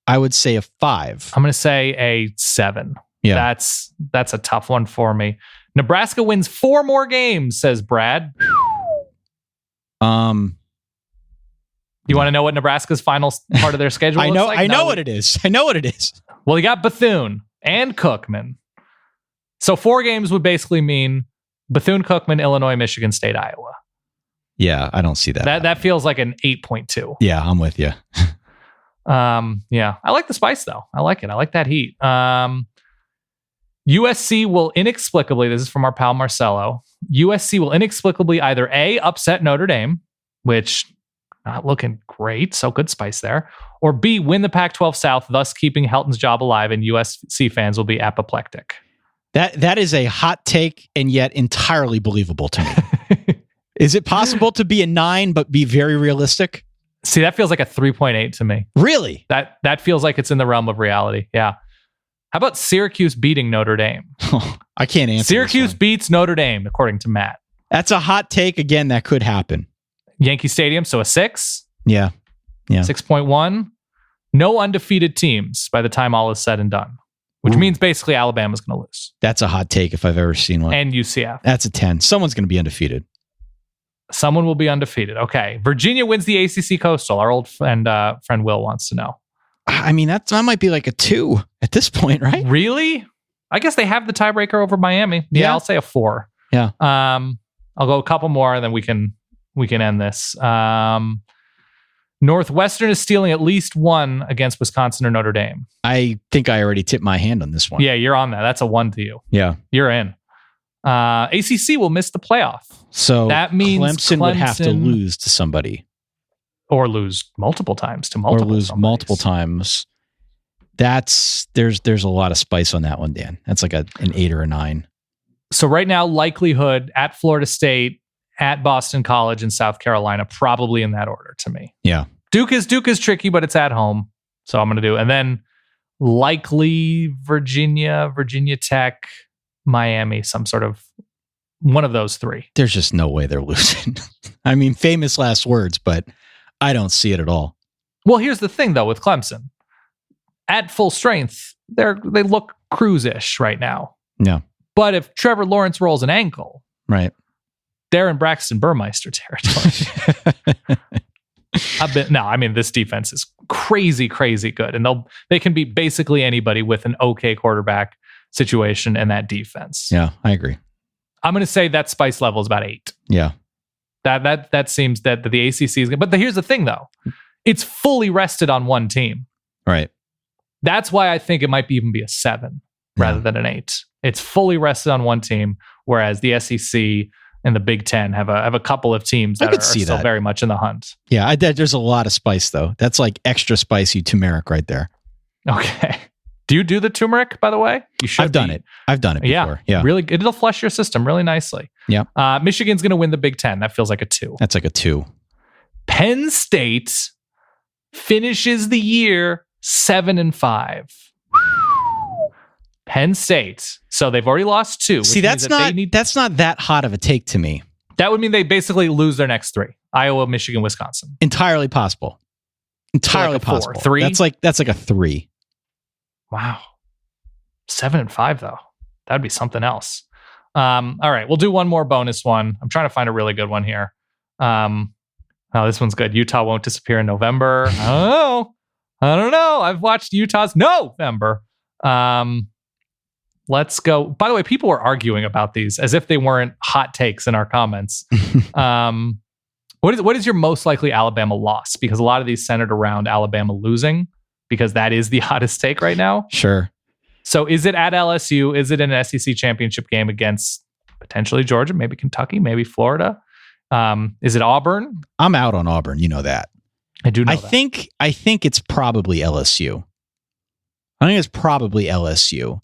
I would say a 5. I'm going to say a 7. Yeah. That's a tough one for me. Nebraska wins 4 more games, says Brad. You want to know what Nebraska's final part of their schedule looks like? I know what it is. Well, you got Bethune and Cookman. So 4 games would basically mean Bethune, Cookman, Illinois, Michigan State, Iowa. Yeah, I don't see that. That feels like an 8.2. Yeah, I'm with you. Yeah, I like the spice though. I like it. I like that heat. USC will inexplicably, this is from our pal Marcelo, USC will inexplicably either A, upset Notre Dame, which not looking great, so good spice there, or B, win the Pac-12 South, thus keeping Helton's job alive, and USC fans will be apoplectic. That is a hot take and yet entirely believable to me. Is it possible to be a 9 but be very realistic? See, that feels like a 3.8 to me. Really? That feels like it's in the realm of reality. Yeah. How about Syracuse beating Notre Dame? I can't answer. Syracuse beats Notre Dame, according to Matt. That's a hot take. Again, that could happen. Yankee Stadium, so a 6. Yeah. 6.1. No undefeated teams by the time all is said and done, which means basically Alabama's going to lose. That's a hot take if I've ever seen one. And UCF. That's a 10. Someone's going to be undefeated. Someone will be undefeated. Okay. Virginia wins the ACC Coastal. Our old friend Will wants to know. I mean, that might be like a 2 at this point, right? Really? I guess they have the tiebreaker over Miami. Yeah, I'll say a 4. Yeah. I'll go a couple more and then we can end this. Northwestern is stealing at least 1 against Wisconsin or Notre Dame. I think I already tipped my hand on this one. Yeah, you're on that. That's a 1 to you. Yeah. You're in. ACC will miss the playoff. So that means Clemson would have to lose to somebody. Or lose multiple times to multiple times. There's a lot of spice on that one, Dan. That's like an 8 or a 9. So right now, likelihood at Florida State, at Boston College, and South Carolina, probably in that order to me. Yeah. Duke is tricky, but it's at home. So I'm going to do. And then likely Virginia Tech, Miami, some sort of one of those 3. There's just no way they're losing. I mean, famous last words, but I don't see it at all. Well, here's the thing, though, with Clemson. At full strength, they look cruise-ish right now. Yeah. But if Trevor Lawrence rolls an ankle, right, they're in Braxton Burmeister territory. This defense is crazy good. And they can beat basically anybody with an okay quarterback situation and that defense. Yeah, I agree. I'm going to say that spice level is about 8. Yeah. That seems that the ACC is good. But here's the thing, though. It's fully rested on one team. Right. That's why I think it might even be a 7 rather than an 8. It's fully rested on one team, whereas the SEC and the Big Ten have a couple of teams that are still very much in the hunt. Yeah, there's a lot of spice, though. That's like extra spicy turmeric right there. Okay. Do you do the turmeric, by the way? You should. I've done it before. Yeah. Really, it'll flush your system really nicely. Yeah. Michigan's going to win the Big Ten. That feels like a 2. That's like a 2. Penn State finishes the year 7-5. Penn State. So they've already lost 2. See, that's not that hot of a take to me. That would mean they basically lose their next 3. Iowa, Michigan, Wisconsin. Entirely possible. Entirely like possible. 4. 3? That's like a 3. Wow. 7-5 though. That'd be something else. All right, we'll do one more bonus one. I'm trying to find a really good one here. This one's good. Utah won't disappear in November. I don't know. I've watched Utah's November. Let's go. By the way, people were arguing about these as if they weren't hot takes in our comments. What is your most likely Alabama loss? Because a lot of these centered around Alabama losing, because that is the hottest take right now. Sure. So is it at LSU? Is it an SEC championship game against potentially Georgia, maybe Kentucky, maybe Florida? Is it Auburn? I'm out on Auburn. You know that. I do know that. I think it's probably LSU. I think it's probably LSU.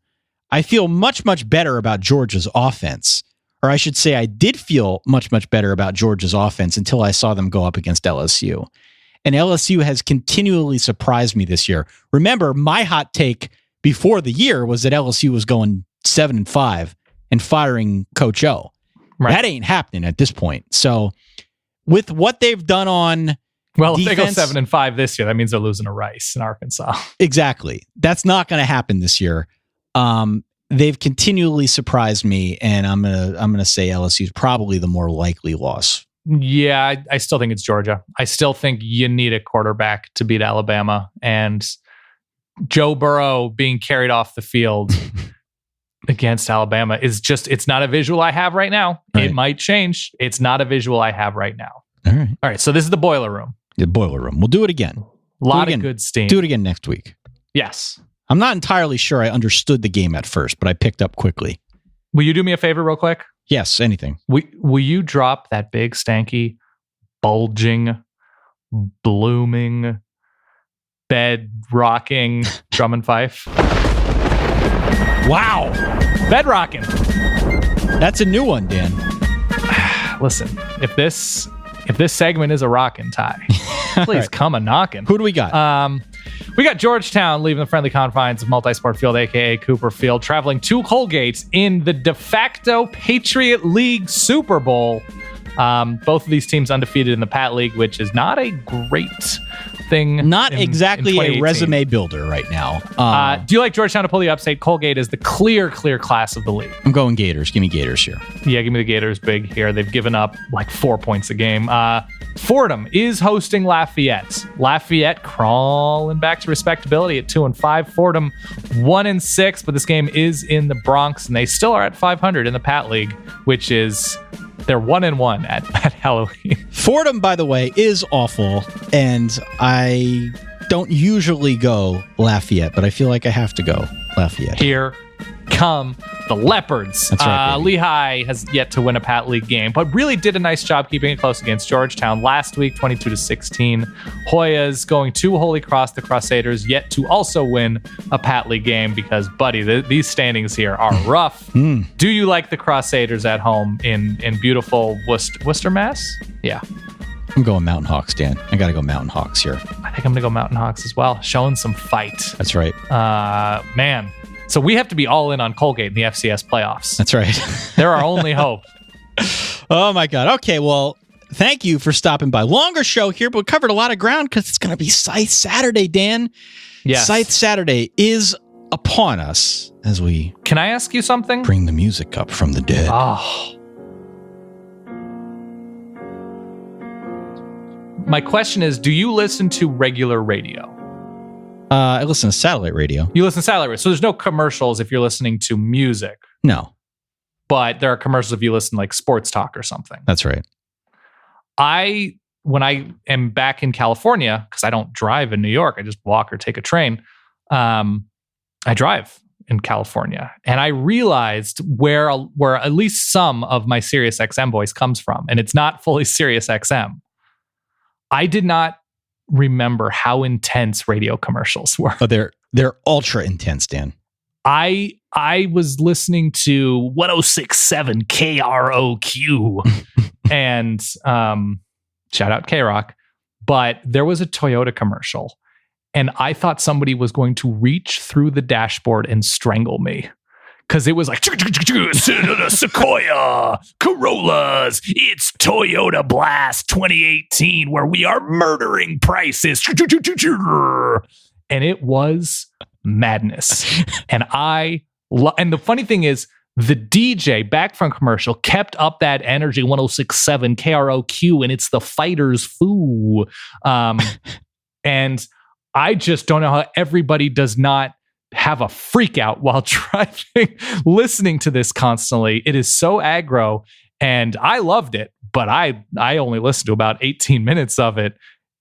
I feel much, much better about Georgia's offense. Or I should say I did feel much, much better about Georgia's offense until I saw them go up against LSU. And LSU has continually surprised me this year. Remember, my hot take before the year was that LSU was going 7-5 and firing Coach O. Right. That ain't happening at this point. So with what they've done on defense, if they go 7-5 this year, that means they're losing to Rice in Arkansas. Exactly. That's not going to happen this year. They've continually surprised me, and I'm gonna say LSU is probably the more likely loss. Yeah, I still think it's Georgia. I still think you need a quarterback to beat Alabama, and Joe Burrow being carried off the field against Alabama is just, it's not a visual I have right now. Right. It might change. It's not a visual I have right now. All right. So this is the boiler room. The boiler room. We'll do it again. A lot of good steam. Do it again next week. Yes. I'm not entirely sure I understood the game at first, but I picked up quickly. Will you do me a favor real quick? Yes, anything. Will you drop that big, stanky, bulging, blooming, bed rocking drum and fife? Wow. Bed rocking. That's a new one, Dan. Listen, if this segment is a rockin' tie, please right. Come a knockin'. Who do we got? We got Georgetown leaving the friendly confines of Multisport Field, aka Cooper Field, traveling to Colgate in the de facto Patriot League Super Bowl. Both of these teams undefeated in the Pat League, which is not a great thing. Not exactly a resume builder right now. Do you like Georgetown to pull the upstate? Colgate is the clear class of the league. I'm going Gators. Give me Gators here. Yeah, give me the Gators big here. They've given up like 4 points a game. Fordham is hosting Lafayette. Lafayette crawling back to respectability at 2-5. Fordham 1-6, but this game is in the Bronx, and they still are at 500 in the Pat League, which is... They're 1-1 at Halloween. Fordham, by the way, is awful, and I don't usually go Lafayette, but I feel like I have to go Lafayette. Here come the Leopards. That's right, Lehigh has yet to win a Pat League game, but really did a nice job keeping it close against Georgetown last week, 22-16. Hoyas going to Holy Cross, the Crusaders, yet to also win a Pat League game because, buddy, these standings here are rough. Do you like the Crusaders at home in beautiful Worcester, Mass? Yeah. I'm going Mountain Hawks, Dan. I got to go Mountain Hawks here. I think I'm going to go Mountain Hawks as well, showing some fight. That's right. Man. So we have to be all in on Colgate in the FCS playoffs. That's right. They're our only hope. Oh, my God. Okay, well, thank you for stopping by. Longer show here, but we covered a lot of ground because it's going to be Scythe Saturday, Dan. Yes. Scythe Saturday is upon us as we... Can I ask you something? Bring the music up from the dead. Oh. My question is, do you listen to regular radio? I listen to satellite radio. You listen to satellite radio. So there's no commercials if you're listening to music. No. But there are commercials if you listen like sports talk or something. That's right. When I am back in California, because I don't drive in New York, I just walk or take a train. I drive in California. And I realized where at least some of my Sirius XM voice comes from. And it's not fully Sirius XM. I did not remember how intense radio commercials were. Oh, they're ultra intense, Dan. I was listening to 106.7 KROQ and shout out K-Rock, but there was a Toyota commercial and I thought somebody was going to reach through the dashboard and strangle me. Because it was like, Sequoia, Corollas, it's Toyota Blast 2018, where we are murdering prices. And it was madness. And and the funny thing is, the DJ back from commercial kept up that energy, 106.7 KROQ, and it's the Fighters Foo. And I just don't know how everybody does not have a freak out while driving, listening to this constantly. It is so aggro, and I loved it, but I only listened to about 18 minutes of it.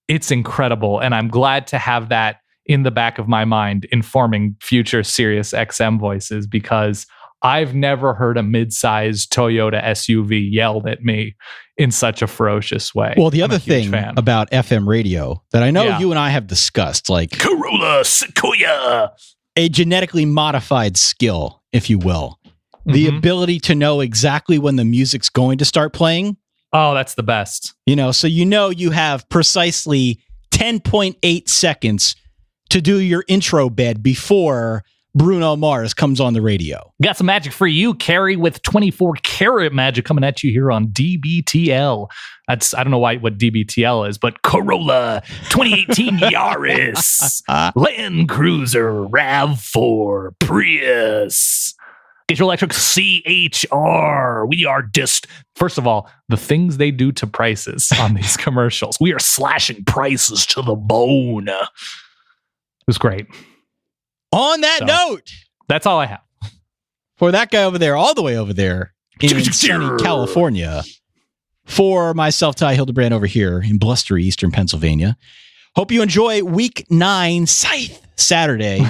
It's incredible, and I'm glad to have that in the back of my mind, informing future Sirius XM voices, because I've never heard a mid-sized Toyota SUV yelled at me in such a ferocious way. Well, the other thing about FM radio that I know you and I have discussed, like Corolla, Sequoia, a genetically modified skill, if you will. The ability to know exactly when the music's going to start playing. Oh, that's the best. So you have precisely 10.8 seconds to do your intro bed before Bruno Mars comes on the radio. Got some magic for you, Carrie, with 24 karat magic coming at you here on DBTL. I don't know what DBTL is, but Corolla 2018 Yaris, Land Cruiser, RAV4, Prius, get your electric CHR. We are just, first of all, the things they do to prices on these commercials. We are slashing prices to the bone. It was great. On that note, that's all I have. For that guy over there, all the way over there in sunny California, For myself, Ty Hildebrand over here in blustery Eastern Pennsylvania. Hope you enjoy Week 9 Scythe Saturday.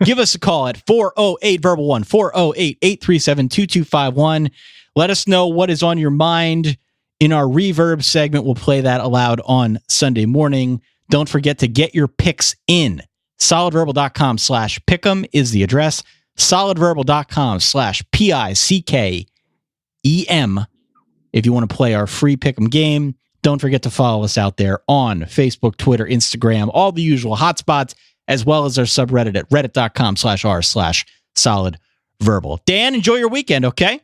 Give us a call at 408-VERBAL1, 408-837-2251. Let us know what is on your mind. In our Reverb segment, we'll play that aloud on Sunday morning. Don't forget to get your picks in. solidverbal.com/pick'em is the address. solidverbal.com/PICKEM if you want to play our free pick'em game. Don't forget to follow us out there on Facebook, Twitter, Instagram, all the usual hotspots, as well as our subreddit at reddit.com/r/solidverbal. Dan, enjoy your weekend, okay?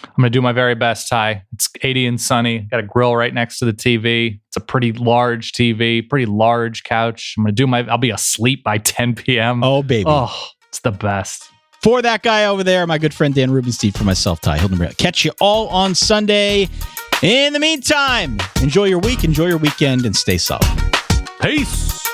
I'm going to do my very best, Ty. It's 80 and sunny. Got a grill right next to the TV. It's a pretty large TV, pretty large couch. I'll be asleep by 10 p.m. Oh, baby. Oh, it's the best. For that guy over there, my good friend Dan Rubenstein, for myself, Ty Hildenbrand. Catch you all on Sunday. In the meantime, enjoy your week, enjoy your weekend, and stay solid. Peace.